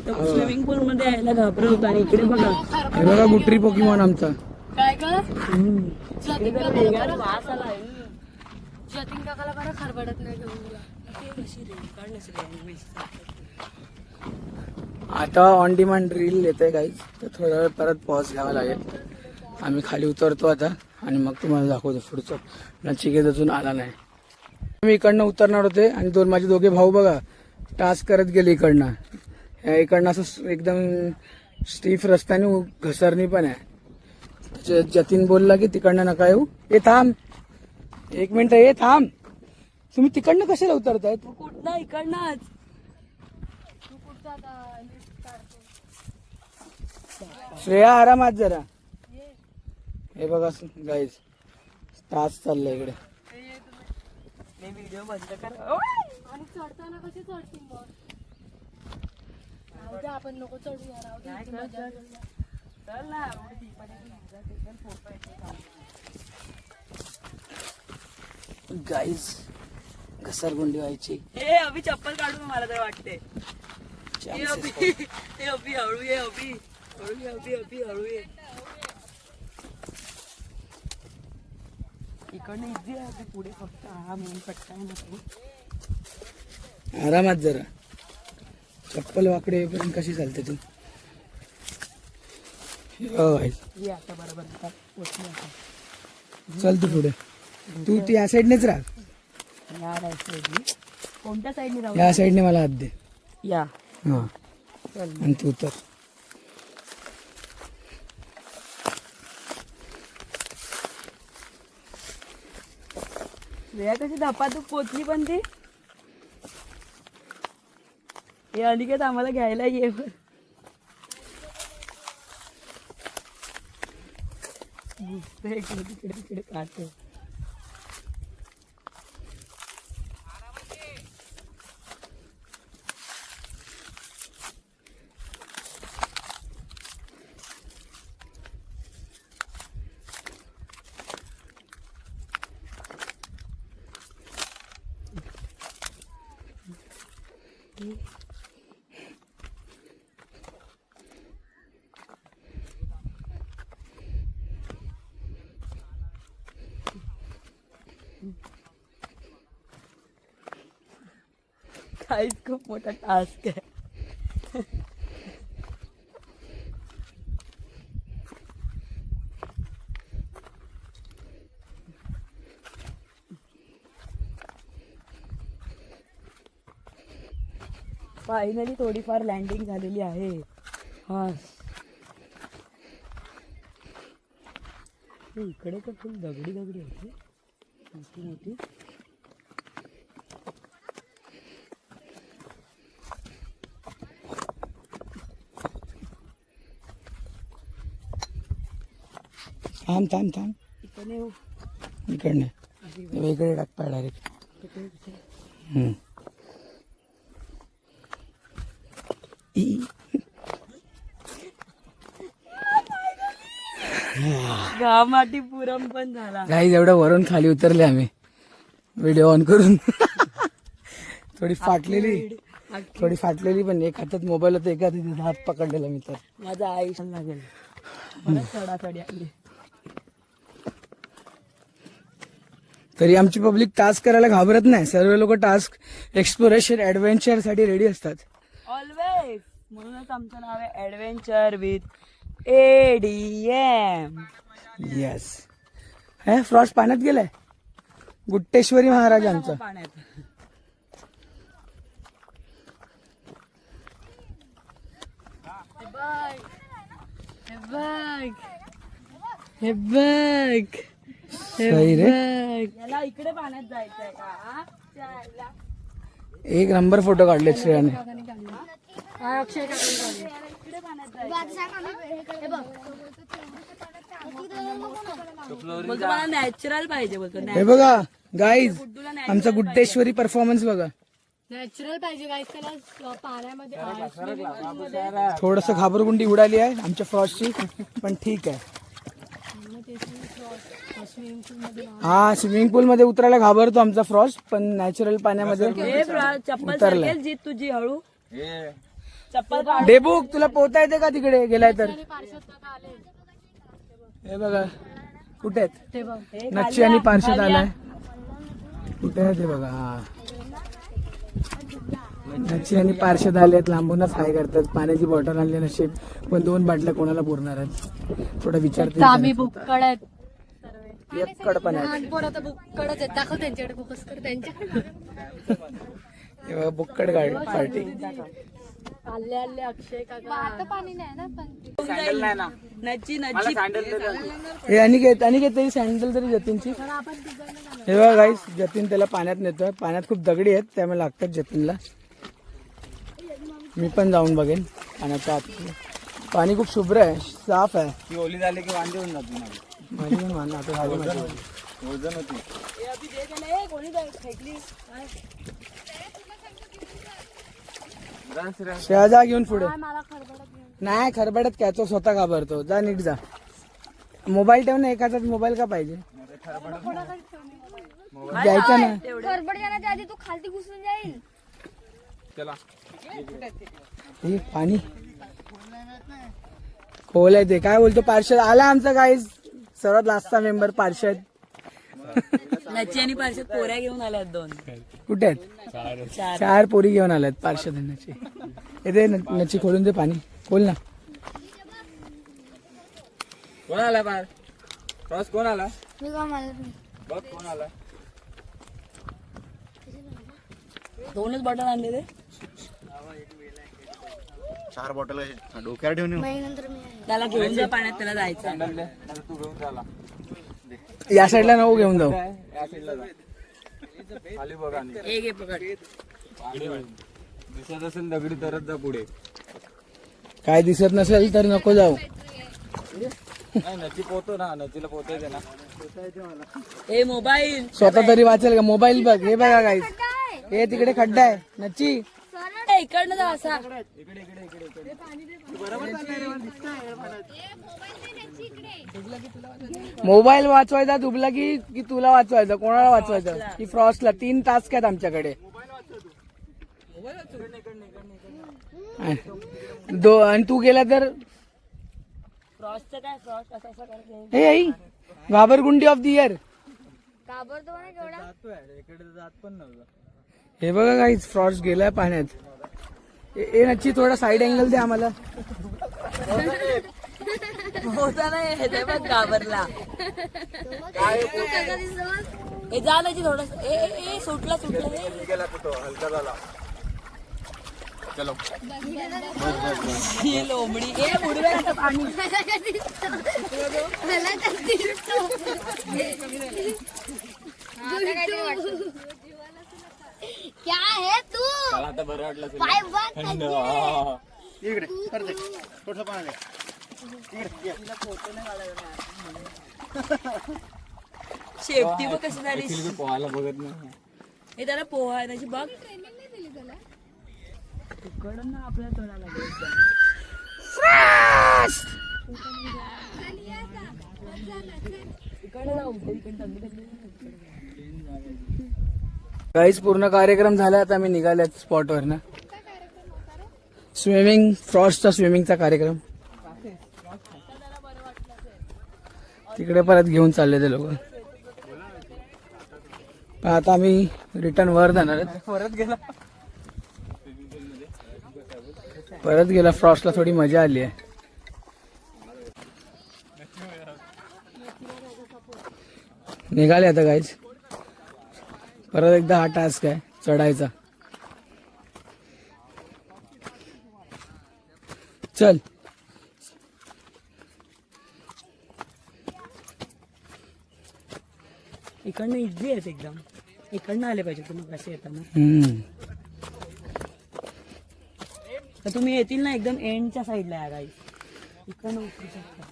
S4: स्विमिंग पूल मध्ये यायला घाबरत. आणि इकडे बघा,
S1: हे बघा गुट्री पोकीमॉन आमचा.
S2: काय ग?
S4: इकडे जरा वेगळाच वास आलाय.
S2: जतीन काकाला बरं खरबडत नाही घेऊन तुला.
S4: कशी रे काढ नसेल.
S1: आता ऑन डिमांड रील येते काहीच, तर थोडा वेळ परत पॉज घ्यावा लागेल. आम्ही खाली उतरतो आता आणि मग तुम्हाला दाखवतो पुढचं. नचिकेत अजून आला नाही. मी इकडनं उतरणार होते आणि माझे दोघे भाऊ बघा टास्क करत गेले इकडनं. इकडनं असं एकदम स्टीफ रस्त्याने घसरणी पण आहे. जतीन बोलला की तिकडनं नका येऊ. ए थांब, 1 मिनिट, ए थांब. तुम्ही तिकडनं कशाला उतरतायत?
S4: कुठं इकडनंच
S1: श्रेया आरामात जरा. हे बघा गाईज टास्क चाललंय इकडे.
S4: व्हिडिओ बंद कर.
S2: आणि चढताना कशी चढतील मग? राहू दे, आपण नको चढूया. राहू दे, ती मजा करूया.
S4: चल ना.
S1: गाईज घसरगुंडी व्हायची.
S4: हे अभि चप्पल काढून मला तर वाटते. हे अभि हळू ये, अभि हळू ये, अभि हळू ये. इकडनं इझी आहे, पुढे फक्त हा मेन पट्टा आहे नको.
S1: आरामात जरा. चप्पल वाकडे येईपर्यंत कशी चालते तू?
S4: ये आता बरोबर आता पोचली आता.
S1: चल तू पुढे. तू या साईडनेच राह.
S4: या राईट साईडनी. कोणत्या साईडनी राहू?
S1: या साईडने मला हात दे.
S4: या.
S1: हा आणि तू तर
S4: वेळा कशी धपातूक पोचली पण ती. हे अनिकेत आम्हाला घ्यायला ये. इकडे तिकडे तिकडे काढतो. काहीच खूप मोठा टास्क आहे. फायनली थोडीफार लँडिंग झालेली आहे. हा इकडे तर फुल दगडी दगडी होती मोठी मोठी.
S1: थांब थांब थांब.
S4: इकडे येऊ.
S1: इकडने वेगळे टाक पाय डायरेक्ट.
S4: गामाटी पुरम पण झाला.
S1: गाईज एवढं वरून खाली उतरले आम्ही व्हिडिओ ऑन करून. थोडी फाटलेली पण एक हातात मोबाईल होता, एका हातात हात पकडलेला मी. तर
S4: माझा आयुष्य लागेल. मला चढाचढी आली.
S1: तरी आमची पब्लिक टास्क करायला घाबरत नाही. सर्व लोक टास्क एक्सप्लोरेशन ऍडव्हेंचर साठी रेडी असतात
S4: ऑलवेज. म्हणूनच आमचं नाव आहे ऍडव्हेंचर विथ ADM.
S1: येस. हे फ्रॉस्ट पाण्यात गेलाय. गुट्टेश्वरी महाराजांचं.
S4: पाण्यात
S2: हे बघ.
S1: सही रे.
S4: याला इकडे पाण्यात जायचंय का? हा? जायला.
S1: एक नंबर फोटो काढले श्रेयाने.
S2: अक्षय काका
S4: इकडे पाण्यात जायचंय. बोलतो मला नॅचरल पाहिजे. बोलतो
S1: हे बघा गाईज आमचा गुट्टेश्वरी परफॉर्मन्स बघा.
S2: नॅचरल पाहिजे गाईस. त्याला पाण्यामध्ये
S1: थोडस घाबरगुंडी उडाली आहे आमच्या फ्रॉस्टची, पण ठीक आहे. हा स्विमिंग पूल मध्ये उतरायला घाबरतो आमचा फ्रॉस्ट, पण नॅचरल पाण्यामध्ये
S4: चप्पल
S1: उतरलाय.
S4: सरकेल जीत तुझी हळू. चप्पल काढ.
S1: डेबुक तुला पोहता येते का तिकडे गेलाय तर? हे बघा कुठे आहेत नच्ची आणि पार्षद आलाय. कुठे आहे ते बघा. हा नची आणि पार्षद आलेत, लांबूनच हाय करतात. पाण्याची बॉटल आणली नशीब, पण 2 बाटल्या कोणाला पुरणार आहेत थोडा विचारते.
S2: आम्ही बुक्कड आहेत
S1: एककडपण आहे.
S2: लहान पोरं तर बुक्कडच आहेत. दाखव त्यांच्याकडे फोकस कर त्यांच्याकडे.
S1: तेव्हा बुक्कड पार्टी.
S2: आले आले अक्षय काका.
S7: आता पाणी नाही ना पण
S1: सँडल नाही ना.
S4: नची नची
S1: हे अनिकेत तरी सँडल तरी जतीनची. हे बघा गाईस, जतीन त्याला पाण्यात नेतोय. पाण्यात खूप दगडी आहेत त्यामुळे लागतात जतीनला. मी पण जाऊन बघेन पाण्याच्या आत. पाणी खूप शुभ्र आहे, साफ आहे.
S5: ती ओली झाली की वांदे होऊन जाते
S1: माझी पण मान आता झाली माझी.
S5: वजन होती.
S1: श्रेया जा घेऊन पुढे. नाही खरबडत काय, तो स्वतः घाबरतो. जा नीट जा. मोबाईल ठेव ना एकाचा. मोबाईल का पाहिजे द्यायचा ना.
S3: गडबड जाण्याच्या आधी तू खालती घुसून जाईल.
S5: चला
S1: हे पाणी खोल आहे ते. काय बोलतो पार्षद आला आमचा गाईज, सर्वात लास्टचा मेंबर पार्षद.
S4: नची आणि पार्षद पोऱ्या घेऊन आल्यात 2.
S1: कुठे आहेत? 4 पोरी घेऊन आल्यात पार्षद नची. येते नची खोलून दे पाणी. खोल ना.
S5: कोण आला बाहेर? क्रॉस कोण आला?
S3: मी का मला
S5: बघ कोण आला.
S4: 2च बॉटल आणले ते.
S6: 4 बॉटल डोक्यावर ठेवून येऊ.
S3: महिन्यानंतर मी आहे.
S4: त्याला घेऊन जा पाण्यात, त्याला जायचं.
S5: सँडल दे. नाही तू घेऊन झाला.
S1: या साईडला नको घेऊन जाऊ.
S5: या साईडला जा. खाली बघ आणि
S4: एक एक पकड.
S5: दिसत असेल दगडी तरच जा पुढे.
S1: काय दिसत नसेल तर नको जाऊ.
S5: नाही नची पोहतो ना, नचीला पोहता येते ना.
S4: ए मोबाईल
S1: स्वतः तरी वाचेल का? मोबाईल बघ. हे बघा गाईज, हे तिकडे खड्डा आहे. नची
S4: इकडनं जा असा.
S1: मोबाईल वाचवायचा डुबला की तुला वाचवायचा? कोणाला वाचवायचं? की फ्रॉस्टला? 3 टास्क आहेत आमच्याकडे. आणि तू गेला तर
S4: फ्रॉस्टचं काय? फ्रॉस्ट असं असं करते.
S1: हे आई घाबरगुंडी ऑफ द इयर.
S3: घाबरतो ना केवढा.
S5: इकडे जात पण नव्हतं.
S1: हे बघा काहीच फ्रॉस्ट गेलाय पाण्यात. ए नक्की थोडा साईड अँगल दे आम्हाला.
S4: होता नाही हे बघ घाबरला. हे जा नची थोडस. ए ए ए सुटला सुटला.
S5: गेला तो हलका झाला. चलो
S4: ही लोंबडी. ए बुडवेल आता पाणी.
S3: क्या है तू.
S5: मला आता बरं वाटलं तुला.
S3: पाय बघ
S5: थंड.
S6: इकडे करते थोडं पाणी.
S4: शेपटी बघ कशी झाली.
S5: Actually मी पोहायला बघत नाही.
S4: हे त्याला पोहायची बघ. इकडून ना आपल्या तोंडाला
S1: काहीच पूर्ण कार्यक्रम झाला. आता आम्ही निघाल्यात स्पॉटवर ना. स्विमिंग, फ्रॉस्टचा स्विमिंगचा कार्यक्रम. तिकडे परत घेऊन चालले ते लोक. आता आम्ही रिटर्न वर जाणार आहेत. परत गेला. फ्रॉस्टला थोडी मजा आली आहे. निघाले आता गाईज. परत एकदा हा टास्क आहे चढायचा. चल
S4: इकडनं इझी आहेत एकदम. इकडनं आले पाहिजे तुम्ही कसे येताना. तर तुम्ही येतील ना एकदम एंडच्या साईडला या गाई. इकडनं उतरू शकता.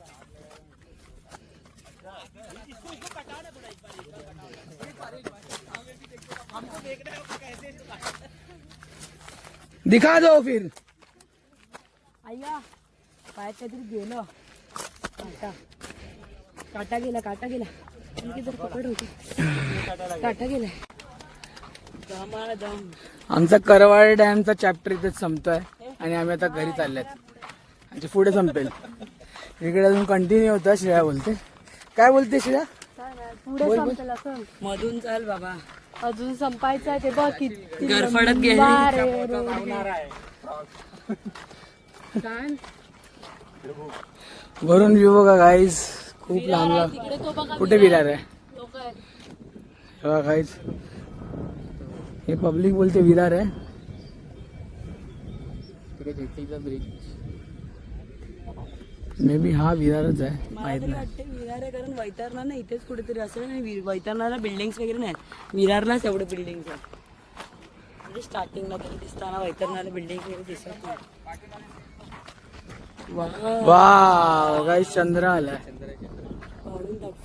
S1: दिखा दो फिर.
S4: अय्या पायात काहीतरी गेलं. काटा काटा गेला. काटा गेला. आणखी जर पकड होती. काटा गेला. दमाला दम.
S1: आमचा करवाड डॅमचा चॅप्टर इथेच संपतोय आणि आम्ही आता घरी चालल्यात. म्हणजे पुढे संपेल. इकडे अजून कंटिन्यू होता. श्रेया बोलते. काय बोलते श्रेया?
S2: पुढे संपेल असं.
S4: मधून चाल बाबा.
S2: अजून संपायचं आहे ते बघ किती
S4: गरफडत गेली.
S2: लंबा रे रोड. काय
S1: वरून व्ह्यू बघा गाईज, खूप लांब लांब.
S2: तिकडे तो बघा
S1: कुठे विरार आहे
S2: लोक आहेत.
S1: बघा गाईज, हे पब्लिक बोलते विरार आहे. मे बी हा विरारच आहे, माहित नाही.
S4: वाटते विरार आहे, कारण वैतरणा इथेच कुठेतरी असेल आणि वैतरणाला बिल्डिंग्स वगैरे नाहीत. विरारलाच एवढे बिल्डिंग्स आहेत. म्हणजे स्टार्टिंगला तरी दिसताना वैतरणाला बिल्डिंग वगैरे दिसत नाही.
S1: वा गाईज, चंद्र आलाय.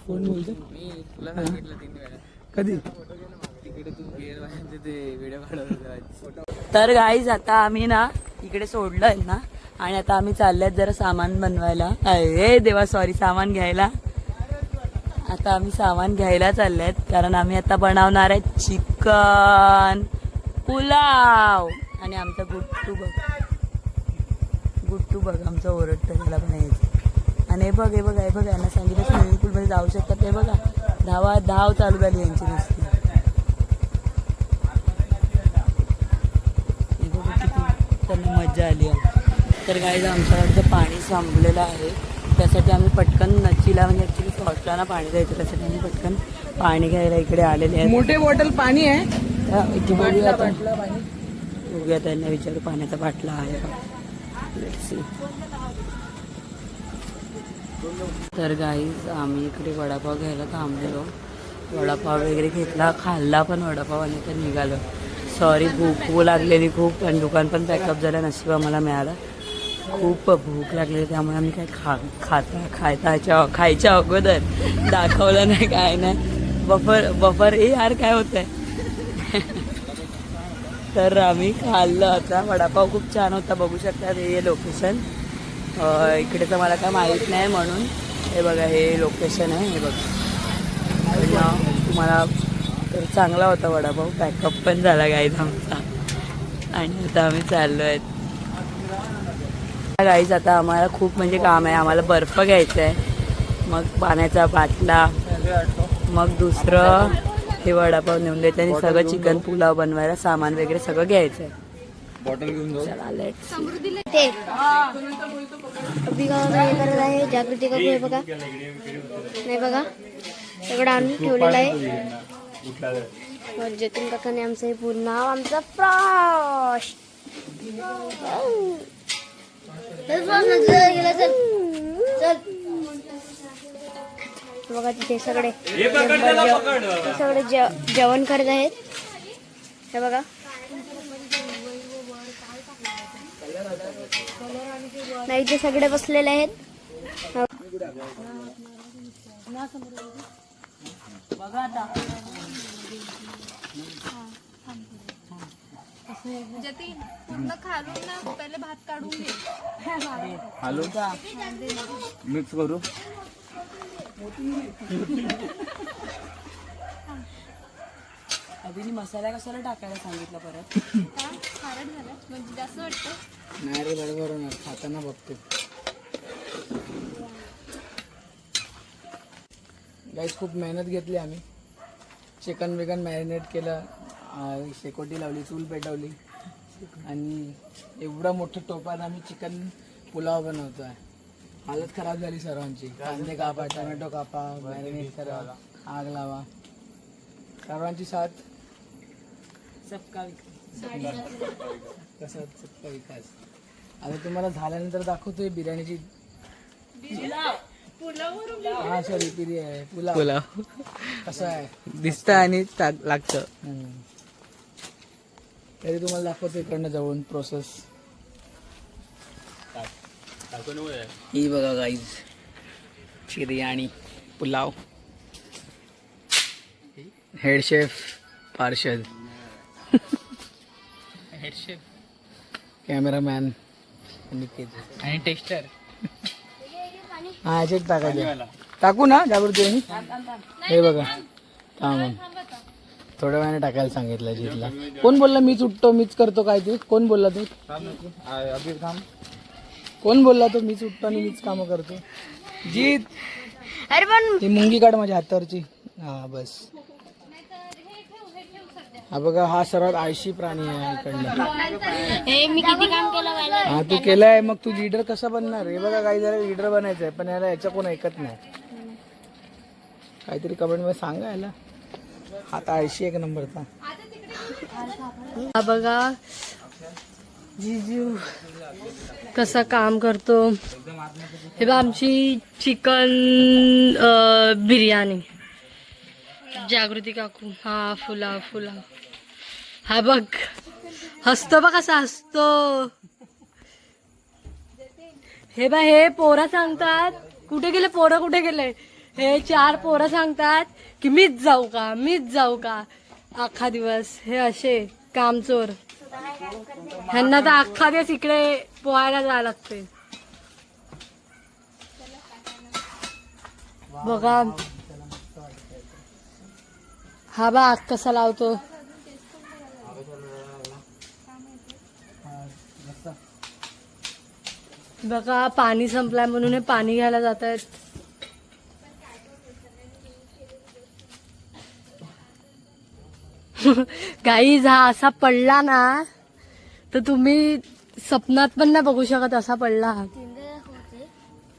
S1: कोण बोलतो? कधी?
S4: तर गाईज आता आम्ही ना इकडे सोडलोय ना, आणि आता आम्ही चाललोय जरा सामान बनवायला. अरे देवा, सॉरी, सामान घ्यायला. आता आम्ही सामान घ्यायला चाललोय, कारण आम्ही आता बनवणार आहे चिकन पुलाव. आणि आमचा गुट्टू बघ आमचा ओरडतं त्याला पण यायचं. आणि हे बघ यांना सांगितलं स्विमिंग पूलमध्ये जाऊ शकतात. हे बघा, धाव चालू झाली यांची नुसती. हे बघा किती त्यांना मजा आली आहे. तर गाईज आमच्याकडचं पाणी संपलेलं आहे, त्यासाठी आम्ही पटकन नच्चीला, म्हणजे ॲक्च्युली हॉस्टेलला पाणी द्यायचं, त्यासाठी आम्ही पटकन पाणी घ्यायला इकडे आलेले आहेत.
S1: मोठे बॉटल पाणी आहे.
S4: इथे बघूया त्यांना विचारू, पाण्याचा बाटला आहे का. Let's see. तर गाईज आम्ही इकडे वडापाव घ्यायला थांबलेलो. वडापाव वगैरे घेतला, खाल्ला पण वडापाव, आणि तर निघालो. सॉरी, भूक लागलेली खूप, पण दुकान पण पॅकअप झालं, नशीब आम्हाला मिळालं. खूप भूक लागलेली, त्यामुळे आम्ही काय खायच्या अगोदर दाखवलं नाही, काय नाही. बफर यार काय होत आहे. तर आम्ही खाल्लं होता वडापाव, खूप छान होता. बघू शकता हे लोकेशन. इकडे तर मला काय माहीत नाही, म्हणून हे बघा, हे लोकेशन आहे. हे बघा, तुम्हाला तर चांगला होता वडापाव, पॅकअप पण झाला गाईज आमचा. आणि आता आम्ही चाललो आहेत गाईज. आता आम्हाला खूप म्हणजे काम आहे. आम्हाला बर्फ घ्यायचा आहे, मग पाण्याचा बाटला, मग दुसरं हे वडापाव नेऊन द्यायचं, आणि सगळं चिकन पुलाव बनवायला सामान वगैरे सगळं घ्यायचं आहे.
S5: बॉटल घेऊन जाऊ.
S4: चला लेट्स.
S3: ते अभिगा हे करत आहे, जागृती काकू. हे बघा, नाही बघा, सगळं आणून ठेवलेलं आहे. जतीन काकाने आमचं हे पूर्ण नाव आमचं फ्रॉश. बघा तिथे सगळे जेवण करत आहेत. हे बघा, नाही ते सगळे बसलेले आहेत.
S7: जतीन पूर्ण खालून ना पहिले भात काढून घे.
S5: हॅलो, मिक्स करू.
S4: अभिनी मसाला कशाला टाकायला सांगितलं परत?
S7: खारट झालं म्हणजे जास्त वाटतं.
S1: नाही रे, बरोबर होणार, खाताना बघतो. गाईज खूप मेहनत घेतली आम्ही. चिकन बिकन मॅरिनेट केलं, शेकोटी लावली, चूल पेटवली, आणि एवढं मोठं टोपात आम्ही चिकन पुलाव बनवतो आहे. हालत खराब झाली सर्वांची. कांदे कापा, टोमॅटो कापा, मॅरिनेट करा, आग लावा, सर्वांची साथ.
S4: सबका
S1: कसा सबका विकास. आता तुम्हाला झाल्यानंतर दाखवतोय बिर्याणीची. हा सॉरी, पुलाव कसं आहे
S6: दिसतं आणि लागतं.
S1: तरी तुम्हाला दाखवतो इकडनं जवळून प्रोसेस. ही बघा guys, biryani pulao. Head chef पार्षद,
S6: हेड शेफ
S1: कॅमेरामॅन
S6: आणि टेस्टर.
S1: हा ह्याच्यात टाकायचं. टाकू ना जागृती. हे बघा, मग थोड्या वेळाने टाकायला सांगितलं जितला. कोण बोलला मीच उठतो मीच करतो काय ते? कोण बोलला तू?
S5: अभिर थांब.
S1: कोण बोलला तो मीच उठतो आणि मीच कामं करतो? जीत,
S3: अरे पण
S1: ती मुंगी काढ माझ्या हातावरची. हा बस. हा बघा, हा सर्वात आळशी प्राणी आहे इकडनं.
S3: हे मी किती काम केलं माहिती आहे?
S1: हा तू केलाय, मग तू लीडर कसा बनणार? हे बघा, काही जरा लीडर बनायचंय, पण याला याच्या कोण ऐकत नाही. काहीतरी कमेंट मध्ये सांगा याला. हा तर आळशी एक नंबरचा.
S2: हा बघा जीजू कसा काम करतो. हे बघा आमची चिकन बिर्याणी. जागृती काकू, हा फुला फुला, हा बघ हसतो बघ कसा हसतो. हे बघ, हे पोरं सांगतात, कुठे गेले पोरं, कुठे गेले? हे 4 पोरं सांगतात की मीच जाऊ का अख्खा दिवस. हे असे कामचोर, ह्यांना तर अख्खा दिवस इकडे पोहायला जायला लागते. बघा हा बा आग कसा लावतो. बघा पाणी संपलाय म्हणून हे पाणी घ्यायला जात आहेत. गाईज हा असा पडला ना तर तुम्ही स्वप्नात पण नाही बघू शकत, असा पडला.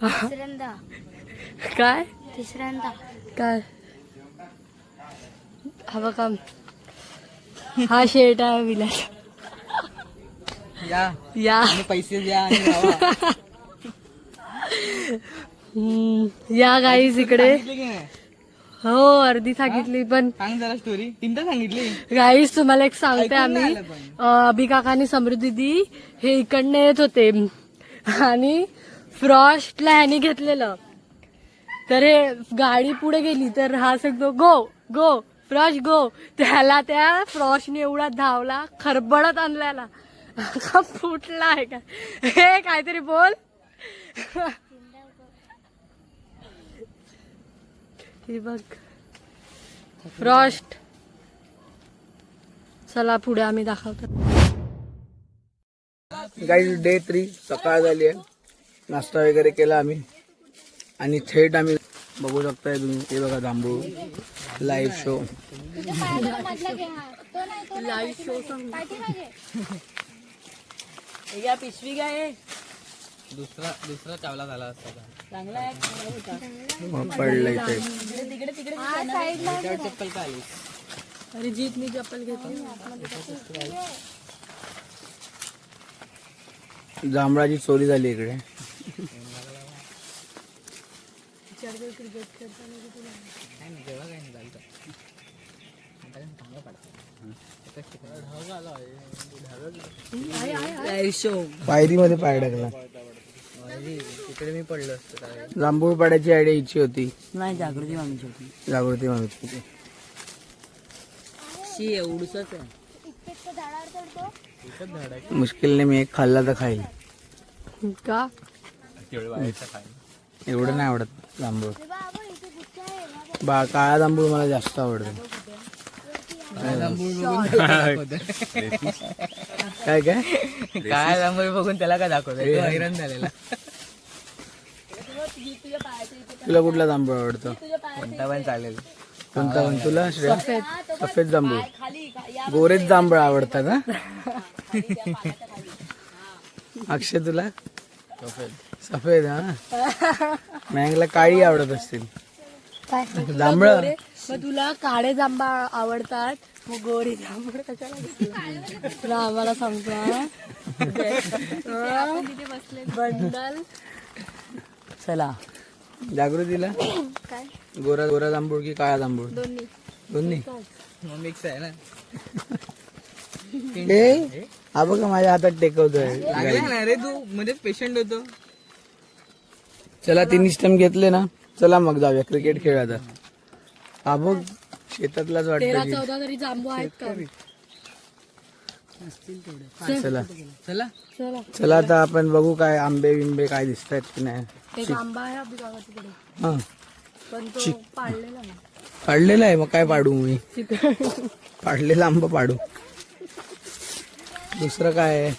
S3: तिसऱ्यांदा
S2: काय
S3: तिसऱ्यांदा
S2: काय हा बघा, हा शेट आहे विलास. या
S1: पैसे द्या आणि लावा.
S2: या गाईज इकडे. हो अर्धी सांगितली, पण
S1: सांग जरा स्टोरी. 3दा सांगितली.
S2: गाईज तुम्हाला एक सांगते आम्ही. अभि काकानी समृद्धी दी हे इकडनं येत होते आणि फ्रॉस्टला ह्यानी घेतलेलं, तर हे गाडी पुढे गेली तर हा सांगतो गो गो फ्रॉस्ट गो. त्याला त्या फ्रॉस्टने एवढा धावला, खरबडत आणल्याला का फुटला आहे का. हे काहीतरी बोल. हे बघ फ्रॉस्ट. चला पुढे आम्ही दाखवतो.
S1: गाईज डे 3 सकाळ झाली आहे. नाश्ता वगैरे केला आम्ही आणि थेट आम्ही बघू शकताय तुम्ही. हे बघा जांभूळ लाईव्ह शो.
S2: लाईव्ह शो
S4: या पिशवी काय
S5: दुसरा चावला झाला असता.
S4: चांगला आहे.
S1: पडलं इथे.
S5: चप्पल का आली?
S2: अरे जीत मी चप्पल घेतली.
S1: जांभळाची चोरी झाली इकडे. पायरीमध्ये पाय टाकला.
S5: तिकडे मी पडलो असतो.
S1: जांभूळ पाड्याची आयडिया हिची होती.
S4: नाही जागृती मामीची होती.
S1: जागृती माहिती होती.
S4: शी एवढूच आहे.
S1: मुश्किलने मी एक खाल्ला तर खाईल.
S2: का
S1: एवढं नाही आवडत जांभूळ. काळा जांभूळ मला जास्त आवडतो. काय काय
S5: काय जांभूळ बघून त्याला काय दाखवतो, हैराण झालेला.
S1: तुला कुठला जांभूळ आवडतो?
S5: कोणता पण चालेल.
S1: कोणता पण तुला? श्रेया सफेद जांभूळ. गोरेच जांभूळ आवडतात हा. अक्षय तुला? सफेद हा. मँगला काळी आवडत असतील जांभळ.
S2: मग तुला काळे जांभळ आवडतात, मग गोरी जांभळ कशाला घेतलं? तुला आम्हाला सांगतो बंडल.
S4: चला
S1: जागृतीला
S3: काय
S1: गोरा गोरा जांभूळ की काळा जांभूळ?
S3: दोन्ही
S1: दोन्ही.
S5: मिक्स आहे ना.
S1: ए हा बघा माझ्या हातात टेकवतोय.
S5: लागला रे तू मध्ये पेशंट होतो.
S1: चला 3 स्टंप घेतले ना, चला मग जाऊया क्रिकेट खेळ आता. हा बघ शेतातलाच वाटतं.
S2: 13-14 तरी जांभू आहेत का?
S1: चला
S5: चला
S2: चला
S1: चला आता आपण बघू काय आंबे बिंबे काय दिसत आहेत की नाही.
S2: एक आंबा आहे अभि काका तिकडे,
S1: हा
S2: पण तो पाळलेला आहे.
S1: काढलेला आहे, मग काय पाडू मी? पाडलेला आंबा पाडू. दुसरं काय आहे?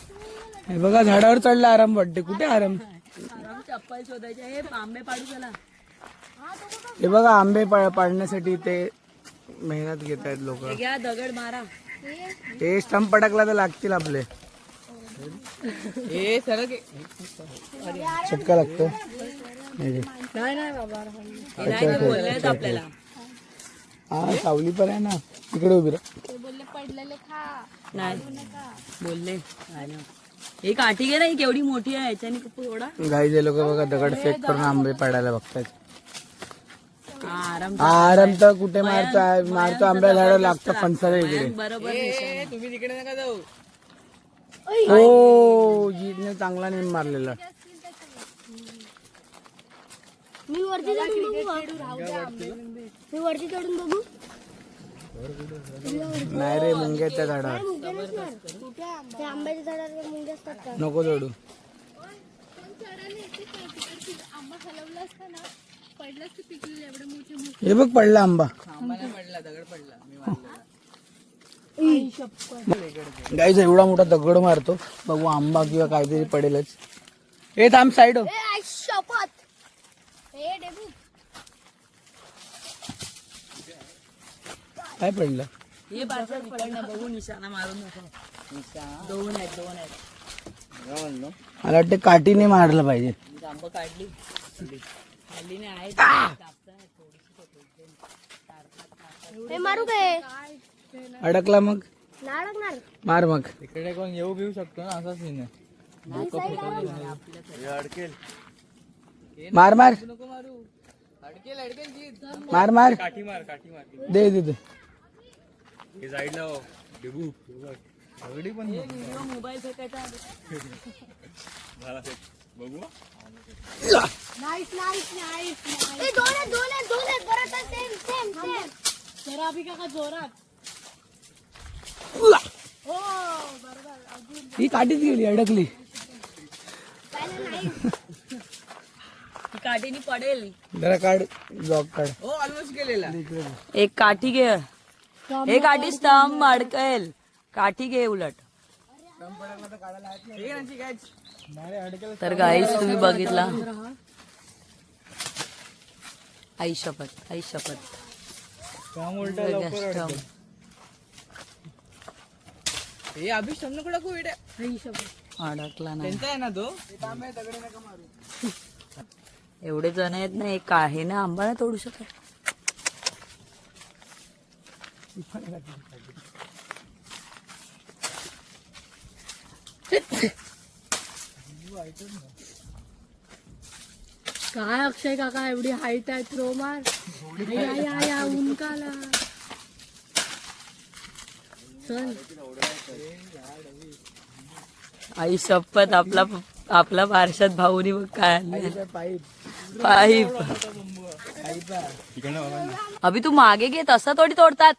S1: हे बघा झाडावर चढला आराम वाटते. कुठे आराम?
S4: चप्पल शोधायचे. हे आंबे पाडू चला.
S1: हे बघा आंबे पाडण्यासाठी ते मेहनत घेत आहेत लोक.
S4: घ्या दगड मारा.
S1: हे स्टंप पटकला तर लागतील आपले. चटका लागतो.
S2: नाही बाबा
S4: बोललेत आपल्याला.
S1: हा सावली पण आहे ना, इकडे उभी राहा.
S7: ते बोलले पडलेले खा.
S4: नाही बोलले काय नाही. ही काठी घे ना, ही केवढी मोठी आहे, याच्याने थोडा
S1: गाई लोक बघा दगड फेक करून आंबे पडायला बघतात.
S4: आराम
S1: आराम तर कुठे मारतो आंब्या झाड लागतं फणसाला इकडे.
S4: बरोबर.
S1: हो जीतने चांगला नेम मारलेला.
S3: मी वरती चढून बघू का? मी वरती चढून बघू.
S1: नाही रे मुंग्याच्या झाडावर
S3: मुंग्या नसणार. त्या आंब्याच्या झाडावर मुंग्या असतात का?
S1: नको जोडू.
S7: आंबा हलवला असता ना, पडलाच ते पिकलेले एवढे मोठे मोठे.
S1: हे बघ पडला आंबा. गाईज एवढा मोठा दगड मारतो, बघू आंबा किंवा काहीतरी पडेलच. हे थांब साईड हो.
S3: ए आई शपथ. ए डेबू.
S1: काय पडलं?
S4: हे बाजूला पडलं बघू, निशाणा मारून नको. दोन आहेत.
S1: मला वाटतं काठीने मारलं पाहिजे.
S4: आंबा काढली नाही आहे.
S3: हे मारू काय?
S1: अडकला मग
S3: नाही अडकणार.
S1: मार मग.
S5: इकडे कोण येऊ बिऊ शकतो ना, असा सीन आहे.
S1: मार मार मार मार
S5: काठी मार, काठी मार.
S1: दे दे दे.
S5: हे साईडला हो. डेबू दगडी पण
S4: मोबाईल फेकायचा.
S5: झाला ते. बघू
S2: नाईस नाईस नाईस.
S3: ए दोन आहेत परत सेम.
S2: जरा अभि काका जोरात.
S1: ही काठीच गेली, अडकली.
S4: ती काठीने पडेल.
S1: जरा काढ, जॉब काढ.
S4: एक काठी घे. एक काठी स्टंप अडकेल. काठी घे उलट. तर गाईस तुम्ही बघितला. आई शपथ, आई शपथ. अडकला नाही. एवढे जण आहेत ना, एक आहे ना आंबा नाही तोडू शकत.
S2: काय अक्षय काका एवढी हाईट आहे, थ्रो मार. या उंकाला चल.
S4: आई शपथ. आपला पार्षद भाऊनी बघ काय आणलंय. पाईप. अभि तू मागे घे, तसं थोडी तोडतात.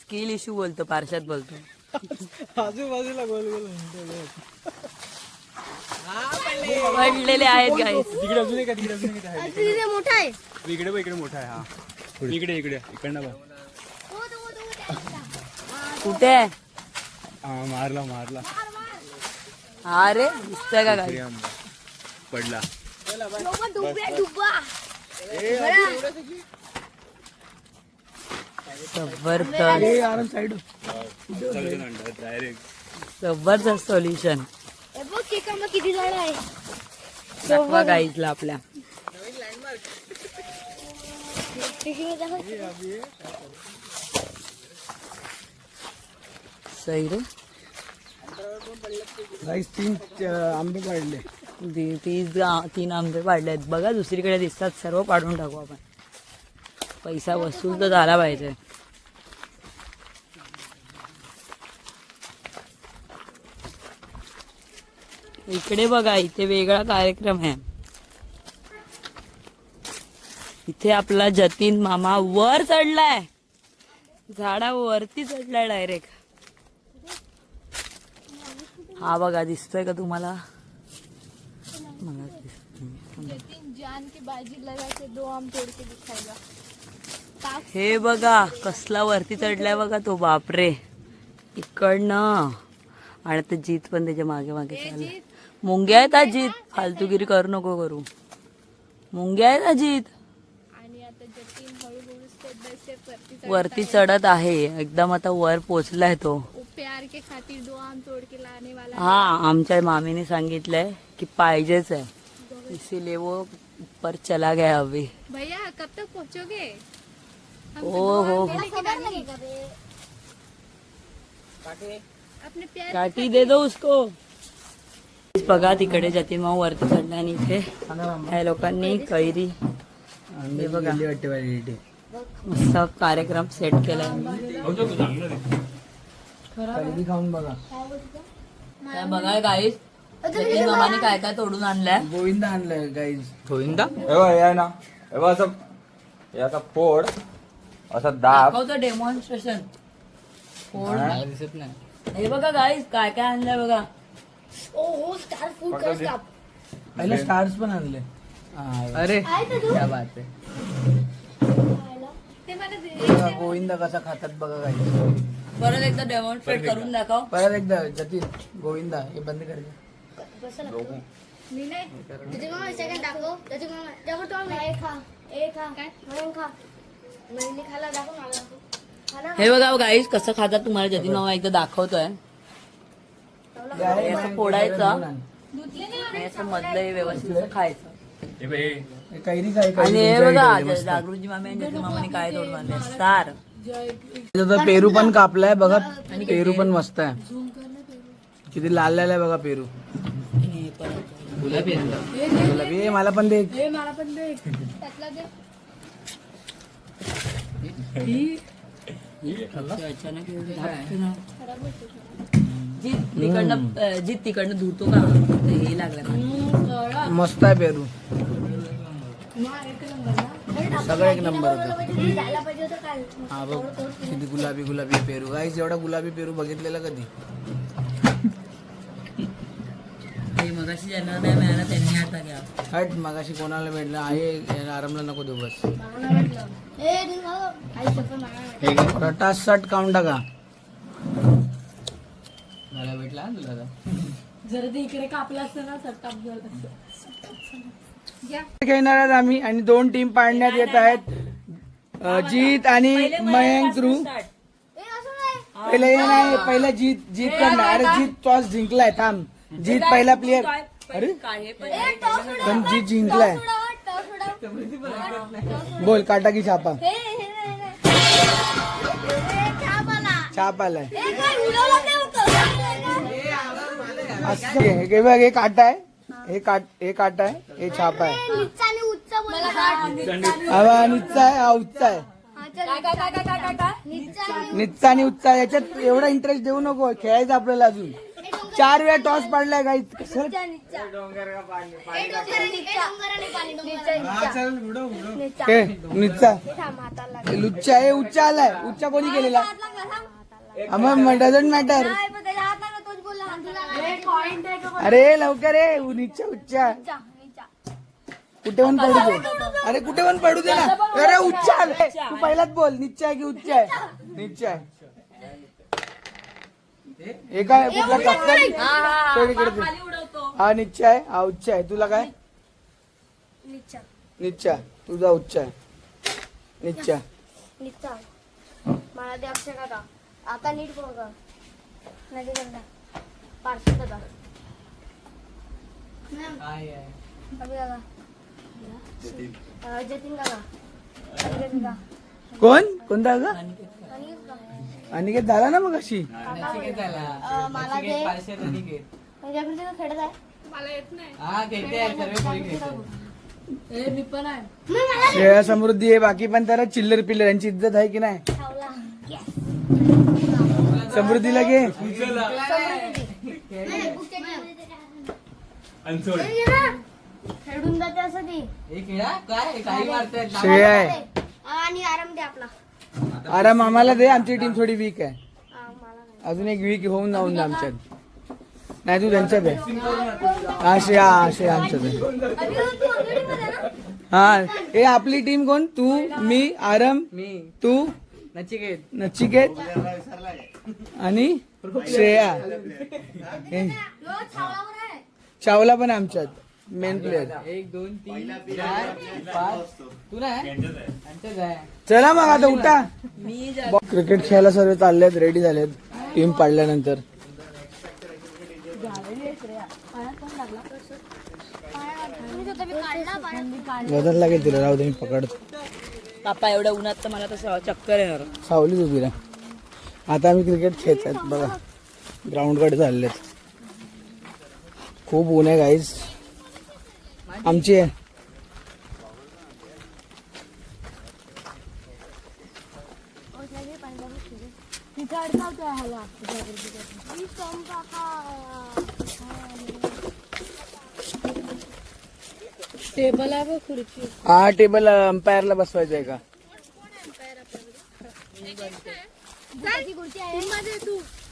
S4: स्किल इश्यू बोलतो पार्षद, बोलतो.
S5: आजूबाजूला गोल गोल
S4: पडलेले आहेत गाईस.
S5: तिकडे अजून एक आहे, तिकडे अजून एक आहे.
S3: तिथे मोठा आहे.
S5: इकडे बघ, इकडे मोठा आहे. हा इकडे इकडनं बघ.
S4: कुठे आहे?
S5: हा मारला.
S4: हा रे, दिसतंय का गाई?
S5: पडला.
S3: डुबा.
S4: जबरदस्त.
S1: साईड.
S4: जबरदस्त सोल्युशन.
S3: हे बघ केका मग किती झाड आहे.
S4: दाखवा गाईजला आपल्या. सही रे.
S1: गाईस 3 आंबे काढले.
S4: 3 आंबे पाडले आहेत बघा. दुसरीकडे दिसतात, सर्व पाडून टाकू आपण. पैसा वसूल तर झाला पाहिजे. इकडे बघा, इथे वेगळा कार्यक्रम आहे. इथे आपला जतीन मामा वर चढलाय, झाडावरती चढलाय डायरेक्ट. हा बघा, दिसतोय का तुम्हाला? मला
S7: जतीन जान की बाजी लगा के 2 आम तोड़ के दिखाएगा.
S4: हे बघा कसला वरती चढलाय बघा तो. बापरे. इकडनं. आणि ते जीत पण त्याच्या मागे मागे चाललाय. मुंग्या आहेत अजित, फालतूगिरी करू नको करू. मुंग्या आहेत अजित.
S7: आणि आता जतीन हळूहळू स्टेप बाय स्टेप
S4: वरती चढत आहे एकदम, आता वर पोचलाय तो.
S7: प्यार के खातिर दो आम तोड़ के लाने वाला
S4: हा, आमच्या मामीने सांगितलंय की पाहिजेच आहे, इसीलिए वो ऊपर चला गया अभी.
S7: भैया कब तक पहुंचोगे?
S4: ओ हो,
S7: अपने प्यार
S4: काठी दे दो उसको. बघा तिकडे जतीन माऊ वरती चढला आणि इथे ह्या लोकांनी कैरी
S1: हे बघा वाटते वाटते.
S4: मस्त कार्यक्रम सेट केलाय.
S1: खरेदी खाऊन बघा.
S4: काय बघा गाईस, जतीन मामाने काय काय तोडून आणलंय.
S1: गोविंदा आणलाय गाईज.
S5: गोविंदा या ना, असं याचा फोड असा दाब.
S4: दाखवतो डेमॉन्स्ट्रेशन. दिसत नाही. हे बघा गाईस काय काय आणलंय बघा.
S1: पहिले स्टार्स पण आणले. अरे क्या बात आहे. बघा गोविंदा कसा खातात बघा गाईज.
S4: परत एकदा डेमॉन्स्ट्रेट करून दाखव.
S1: परत एकदा जतीन गोविंदा हे बंद कर.
S3: मी नाही तुझे मग सेकंड दाखव. त्याची मग जबर तो ए खा काय म्हणून खा. महिने खाला दाखव मला दाखव. खाना
S4: हे बघा गाईस कसं खातात तुम्हाला जतीन मामा एकदा दाखवतोय. असं फोडायचं आणि असं मधलं व्यवस्थित असं खायचं.
S1: कैरी काय
S4: आणि हे बघा जागृती मामी आणि जतीन मामाने काय तोडून आणले. सार
S1: पेरू पण कापलाय बघा. पेरू पण मस्त आहे. किती लाल लाल आहे बघा पेरू. गुलाबी गुलाबी. मला पण दे.
S7: त्यातला दे.
S4: अचानक जीत तिकडनं धुतो का हे लागलं.
S1: मस्त आहे पेरू. सगळं एक नंबर होतं.
S3: जायला पाहिजे होतं काल.
S1: हा बघ किती गुलाबी गुलाबी पेरू. गाईस एवढा गुलाबी पेरू बघितलेला कधी.
S4: मगाशी ज्यांना नाही मिळाला त्यांनी आता घ्या.
S1: हट मगाशी कोणाला भेटलं आहे. आरामला नको देऊ बस. रटासट खाऊन टाका. मला भेटला तुला
S2: जर ते इकडे कापलं असतं ना सट्टाप
S1: खेळणार आहेत आम्ही आणि 2 टीम पाडण्यात येत आहेत. जीत आणि मयंक थ्रू. पहिले हे नाही, पहिला जीत करणार. अरे जीत टॉस जिंकलाय. थांब, जीत पहिला प्लेअर. अरे पण जीत जिंकलाय. बोल काटा की छापा. छाप आलाय. असं हे बघ, हे काटा आहे. हे काटा आहे. हे छाप आहे. निच्चा आहे. हा उच्चा आहे. निच्चा आणि उच्चा. याच्यात एवढा इंटरेस्ट देऊ नको. खेळायचं आपल्याला. अजून 4 वेळा टॉस पडलाय काही. निच्चा लुच्चा आहे. उच्चा आलाय. उच्चा कोणी केलेला. Doesn't matter. अरे लवकर रे. निच्चा उच्चा कुठे पण पडू दे. अरे कुठे पण पडू दे ना. अरे उच्चा आलाय. तू पहिलाच बोल. निच्चा आहे की उच्चा आहे. निच्चा आहे. एका कुठला कप्तान. हा निच्चा आहे. हा उच्चा आहे. तुला काय. निच्चा. तुझा उच्चा आहे. निच्चा.
S3: मला ते अक्षय काका आता नीट बघा. नाही करता पार्सल दादा. जतीन काका.
S1: कोण कोणता का. अनिकेत झाला ना मग अशी.
S3: मला ते खेळत आहे.
S7: मला येत नाही.
S2: मी पण आहे.
S1: श्रेया समृद्धी आहे. बाकी पण त्याला चिल्लर पिल्लर यांची इज्जत आहे की नाही. समृद्धीला घे.
S3: खेळून जाते असं ती.
S1: श्रेया आहे.
S3: आणि आराम दे आपला.
S1: आराम आम्हाला दे. आमची टीम थोडी वीक आहे.
S3: मला
S1: अजून एक वीक होऊन जाऊन दे आमच्यात. नाही तू त्यांच्यात आहे. हा श्रेया आमच्यात आहे. हा हे आपली टीम कोण. तू मी आरम तू नचिकेत आणि श्रेया. चावला पण आमच्यात. Main player.
S5: 1 2 3 4 5 तुला आहे.
S1: चला मग आता उठा.
S4: मी
S1: क्रिकेट खेळायला सर्व चाललेत, रेडी झालेत टीम पाडल्यानंतर. वजन लागेल तिला, राहू दे मी पकडतो.
S4: पापा एवढ्या उन्हात तर मला तसं चक्कर येणार.
S1: सावलीच उभी राहा. आता आम्ही क्रिकेट खेळतात बघा, ग्राउंडकडे चाललेत. खूप ऊन आहे गाईज. आमची आहे
S2: तिथे अडकावतोय ह्याला. टेबल आहे बघ, खुर्ची.
S1: हा टेबल अंपायरला बसवायचं आहे का?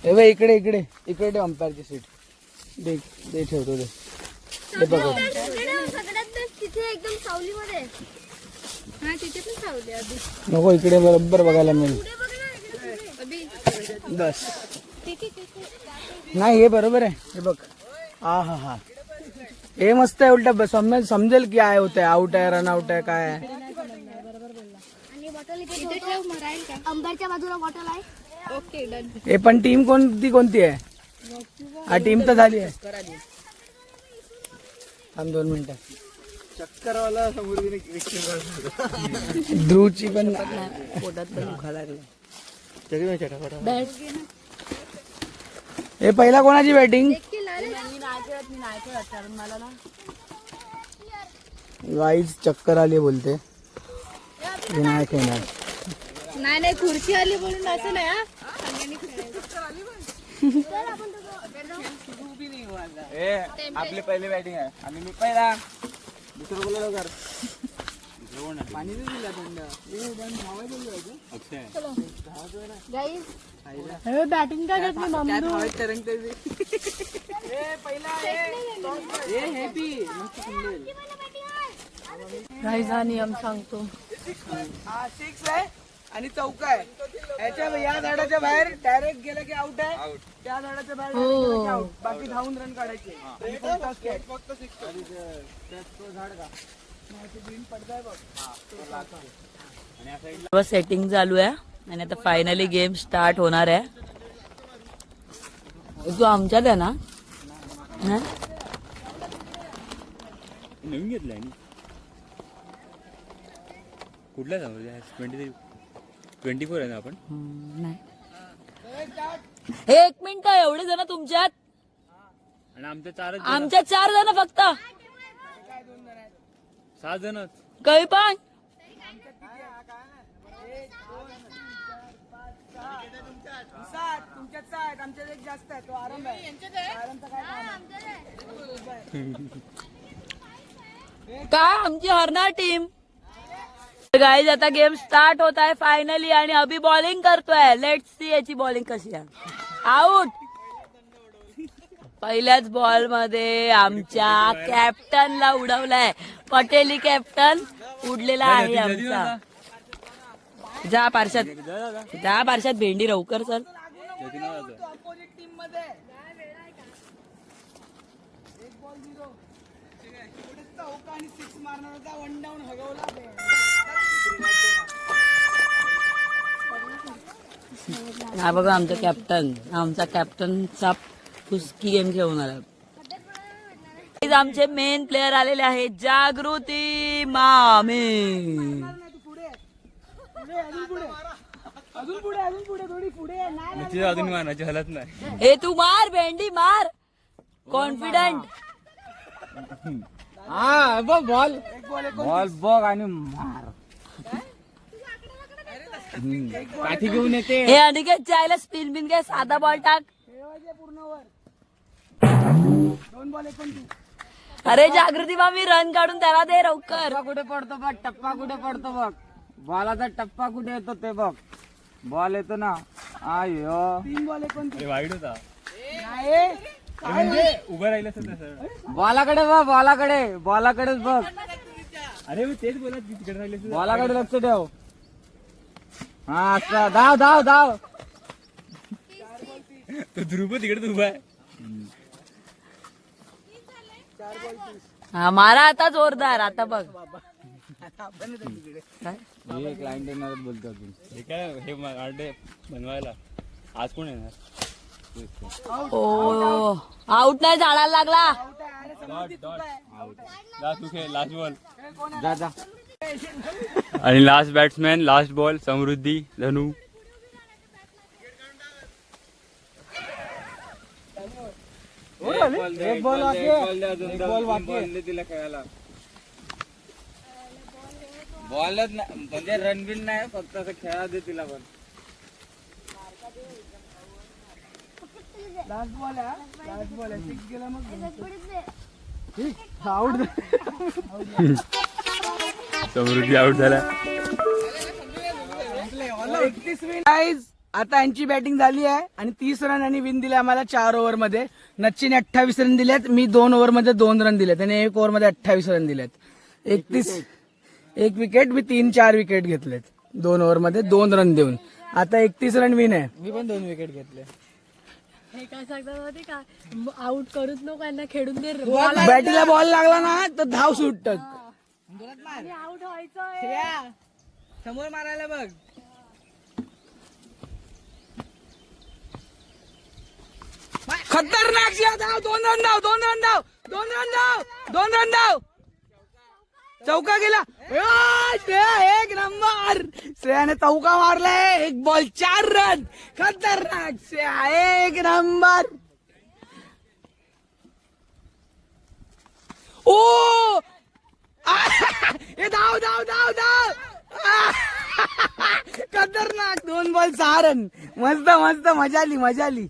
S1: हे बघ इकडे इकडे इकडे अंपायरची सीट दे दे ठेवतो दे. हे बघा
S3: सगळ्यात बेस्ट तिथे एकदम सावलीमध्ये.
S7: हा तिथे पण सावली अभी.
S1: नको, इकडे बरोबर बघायला मिळेल.
S3: पुढे बघ ना, इकडे पुढे.
S7: अभी
S1: बस
S7: तिथे
S1: नाही, हे बरोबर आहे. हे बघ, हा हा हा, हे मस्त आहे. उलटा समजेल की काय होत आहे, आउट आहे, रन आउट आहे, काय आहे.
S3: आणि बॉटल इथे
S7: तिथे ठेव मराईल का?
S3: अंबरच्या बाजूला बॉटल आहे.
S7: Okay done.
S1: हे पण टीम कोणती आहे? हा टीम तर झाली आहे. थांब 2 मिनिटं.
S6: चक्करवाला समोर
S1: ध्रुवची पण
S4: पोटात पण दुखायला लागलं.
S1: हे पहिला कोणाची बॅटिंग? वाईज चक्कर आली बोलते, हे नाही खेळणार.
S7: नाही नाही खुर्ची आली म्हणून असं नाही हा.
S5: आपली पहिली बॅटिंग आहे आणि मी पहिला. दुसरं बोला कर. पाणी दिला
S2: बॅटिंग काय घेतली मम्मी? गाईज हा नियम सांगतो.
S1: हा 6 आहे आणि चौका आहे. या झाडाच्या बाहेर डायरेक्ट गेलं की आउट आहे, त्या झाडाच्या बाहेर गेलं की आउट. बाकी धावून रन काढायचे.
S4: सेटिंग चालू आहे आणि आता फायनली गेम स्टार्ट होणार आहे. तू आमच्यात आहे ना? हा?
S5: नवीन घेतलाय कुठला 24 आहे ना आपण.
S4: नाही. 1 मिनिट, एवढे जण तुमच्यात?
S5: आणि आमच्या
S4: आमच्या 4 जण फक्त.
S5: 6 जणच.
S4: काही पण
S1: तुमच्यात 6 आहेत, आमच्यात एक जास्त आहे. तो आरंभ आहे. आरंभचं काय काम आहे?
S4: काय आमची हरणार टीम. गाईज आता गेम स्टार्ट होत आहे फायनली आणि अभि बॉलिंग करतोय. लेट्स सी याची बॉलिंग कशी आहे. आउट. पहिल्याच बॉल मध्ये आमच्या कॅप्टनला उडवलाय. पटेली कॅप्टन उडलेला आहे आमचा. जा पारशात भेंडी रवकर चल.
S1: अपोजिट टीम मध्ये 1 बॉल 0. चौका आणि 6 मारणार होता, 1 डाऊन हगवला.
S4: हा बघा आमचा कॅप्टन. आमचा कॅप्टनचा कुस्की गेम खेळून आला. आमचे मेन प्लेयर आलेले आहेत, जागृती मामे.
S1: अजून पुढे थोडी पुढे नाही.
S5: अजून मानाची हलत नाही.
S4: हे तू मार भेंडी मार. कॉन्फिडंट.
S1: हा बघ बॉल
S5: बघ आणि मार. काठी घेऊन येते.
S4: हे अनिकेत जायला स्पिन बिन घे. साधा बॉल टाक.
S1: पूर्ण वर. 2 बॉल 29.
S4: अरे जागृती मामी रन काढून त्याला दे लवकर.
S5: कुठे पडतो बघ, टप्पा कुठे पडतो बघ, बॉलाचा टप्पा कुठे येतो ते बघ. बॉल येतो ना. आयो
S1: 3 बॉल 29.
S5: वाईट होता
S1: नाही
S5: म्हणजे उभं राहिलं असं. बॉलाकडे बघ, बॉलाकडेच बघ. अरे मी तेच बोलत तिकडे राहिले. बॉलाकडे लक्ष ठेव. हा असं धाव. तो ध्रुव तिकडे उभा आहे.
S1: 4 बॉल 30.
S4: हा मारा आता जोरदार. आता बघ काय?
S5: हे क्लायंट येणार बोलतो अजून. हे काय हे आरडे बनवायला आज कोण येणार?
S4: ओ आउट नाही झाडायला लागला.
S5: जा तू खेळ लास्ट बॉल. जा जा. आणि लास्ट बॅट्समॅन लास्ट बॉल समृद्धी धनु. एक बॉल तिला खेळायला. बॉलच म्हणजे रणबीर नाही फक्त असं खेळा दे तिला पण.
S1: लास्ट बॉल आहे, लास्ट बॉल आहे. 6 गेला मग
S5: समृद्धी आउट झाला.
S1: गाईज आता यांची बॅटिंग झाली आहे आणि 30 रन आणि विन दिले आम्हाला 4 ओव्हर मध्ये. नच्चीने 28 रन दिलेत, मी 2 ओव्हर मध्ये 2 रन दिलेत आणि 1 ओव्हर मध्ये 28 रन दिलेत. 31 1 विकेट, मी 3-4 विकेट घेतलेत 2 ओव्हर मध्ये 2 रन देऊन. आता 31 रन विन आहे.
S6: मी पण 2 विकेट घेतले.
S2: हे काय सांगतात माहिती का, आउट करूच नको यांना, खेळून दे.
S1: बॅटीला बॉल लागला ना तर धाव सुटत.
S2: आउट व्हायचं.
S1: समोर मारायला बघ. खतरनाक धाव. 2 रन धाव, 2 रन धाव, 2 रन धाव, 2 रन धाव. चौका गेला. श्रेया 1 नंबर. श्रेयाने चौका मारलाय. 1 बॉल 4 रन. खतरनाक श्रेया 1 नंबर. ओ हे धाव धाव धाव धाव. खतरनाक. 2 बॉल 6 रन. मस्त मस्त मजा आली मजा आली.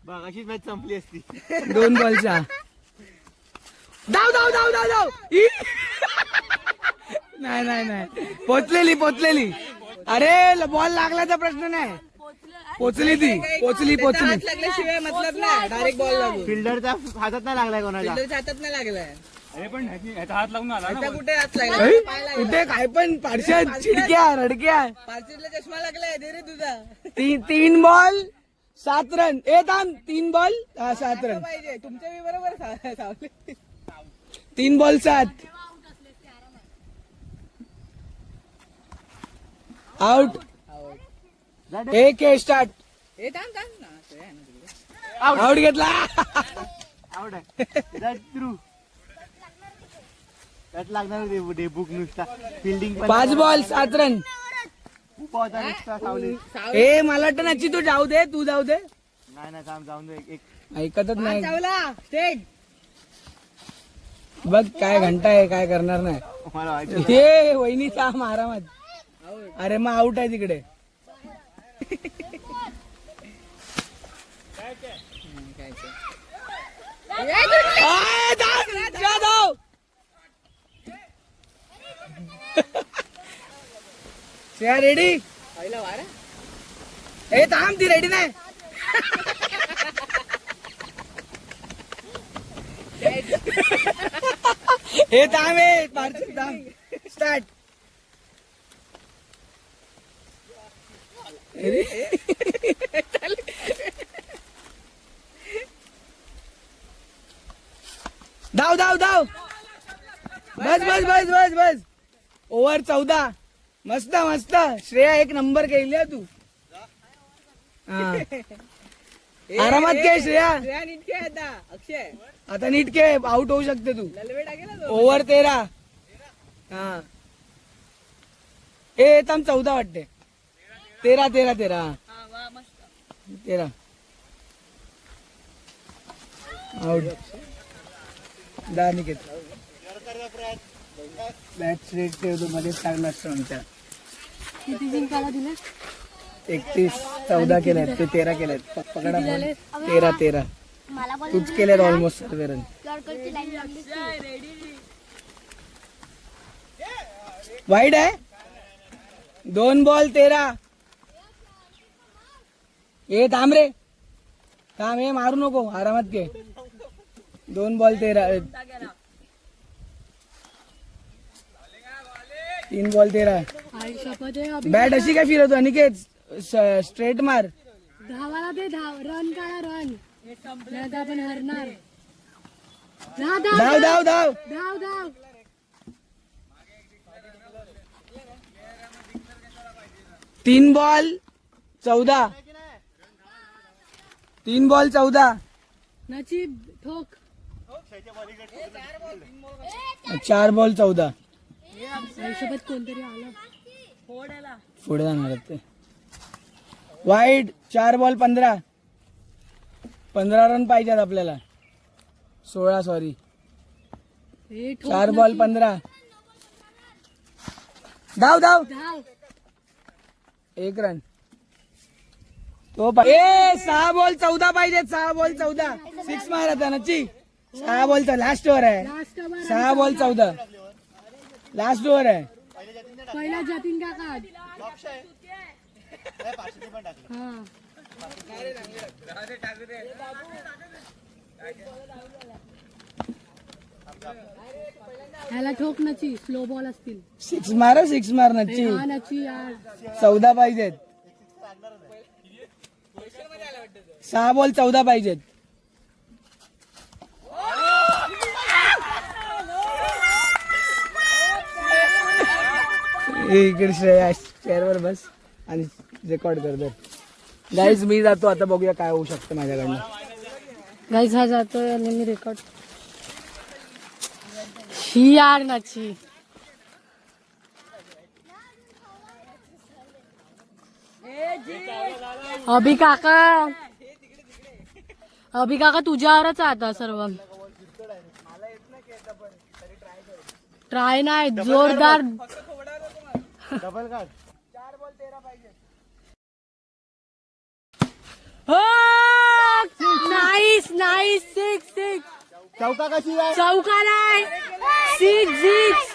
S6: बघ अशीच मॅच संपली असती.
S1: 2 बॉल 6. धाव धाव धाव धाव धाव. नाही नाही नाही पोचलेली पोचलेली. अरे बॉल लागल्याचा प्रश्न नाही. पोचली ती पोचली पोचली. मतलब नाही डायरेक्ट बॉल लागू.
S6: फिल्डरच्या हातात नाही लागलाय कोणाला.
S1: हातात नाही लागलाय.
S5: अरे पण ह्याचा हात लागून आला ना.
S1: कुठे हात लागला. कुठे काय पण पार्शद चिडक्या रडक्या. पार्शदला चष्मा लागलाय दे रे तुझा. 3 बॉल 7 रन. 3 ball 7 run. तुमच्या बरोबर 3 बॉल 7 आउट. 1 स्टार्ट. आउट घेतला.
S6: आउट आहे. That through. त्यात लागणार बुक नुसता फिल्डिंग
S1: 5 बॉल 7 रन.
S6: खूप होता नुसता सावली.
S1: ए मला वाटतं नक्की तू जाऊ दे तू जाऊ दे.
S6: नाही नाही थांब जाऊन दे. एक
S1: ऐकतच नाही. बघ काय घंटा आहे काय करणार नाही.
S6: मला वाटतं
S1: हे वहिनीचा मारामात. अरे मग आउट आहे तिकडे. रेडी. हे थांब ती रेडी नाही. हे थांब हे पार्थिव थांब. स्टार्ट. धाव धाव धाव. बस बस बस बस बस. ओव्हर 14. मस्त मस्त. श्रेया 1 नंबर केली तू. हा आरामात खेळ श्रेया. आता नीट खेळ. आउट होऊ शकते तू. ओव्हर 13. हा ए थांब 14 वाटते. 13 13 13 13 आउट. निकेत बॅट स्ट्रेट ठेवतो मध्येच टाकला असतो आमच्या.
S2: किती जिंकायला दिले.
S1: 31 14 केल्यात ते 13 केल्यात. पकडा 13 13
S3: मला बॉल
S1: तूच केल्यात ऑलमोस्ट सर्व रन.
S3: यॉर्करची लाईन लागली.
S1: वाईड आहे. 2 बॉल 13. ए थांब रे थांब. हे मारू नको आरामात घे. 2 बॉल 13. 3 बॉल 13.
S2: आई शपथ आहे. अभि
S1: बॅट अशी काय फिरवतो अनिकेत. स्ट्रेट मार.
S2: धावाला दे. धाव रन काढा रन. नाही तर आपण हरणार. धाव
S1: धाव धाव धाव
S2: धाव धाव
S1: 3 बॉल 14 3 बॉल 14
S2: नचिब ठोक
S1: 4 बॉल 14
S2: हिशोबात कोणतरी आलं
S1: पुढे जाणार आहेत ते वाईट 4 बॉल 15 रन पाहिजेत आपल्याला 16 सॉरी
S2: हे ठोक
S1: 4 बॉल 15 धाव धाव
S2: धाव
S1: 1 रन तो 6 बॉल 14 पाहिजे 6 बॉल 14 6 मारत नच्ची 6 बॉल लास्ट ओव्हर आहे
S2: last over
S1: 6 ball 14 last over आहे
S2: पहिला जतीन काका हा ह्याला ठोक नची स्लो बॉल असतील
S1: 6 मार नच्ची
S2: हा नची यार
S1: 14 पाहिजेत 6 बॉल 14 पाहिजेत इकडे श्रेयस चेअरवर बस आणि रेकॉर्ड कर दर गाईज मी जातो आता बघूया काय होऊ शकतं माझ्याकडनं
S2: गाईज हा जातोय आणि मी रेकॉर्ड ही यार नची अभि काका तुझ्यावरच आहे आता सर्व ट्राय नाही जोरदार
S6: डबल काढ
S2: नाईस नाईस 6
S6: चौका कशी आहे
S2: चौका नाही 6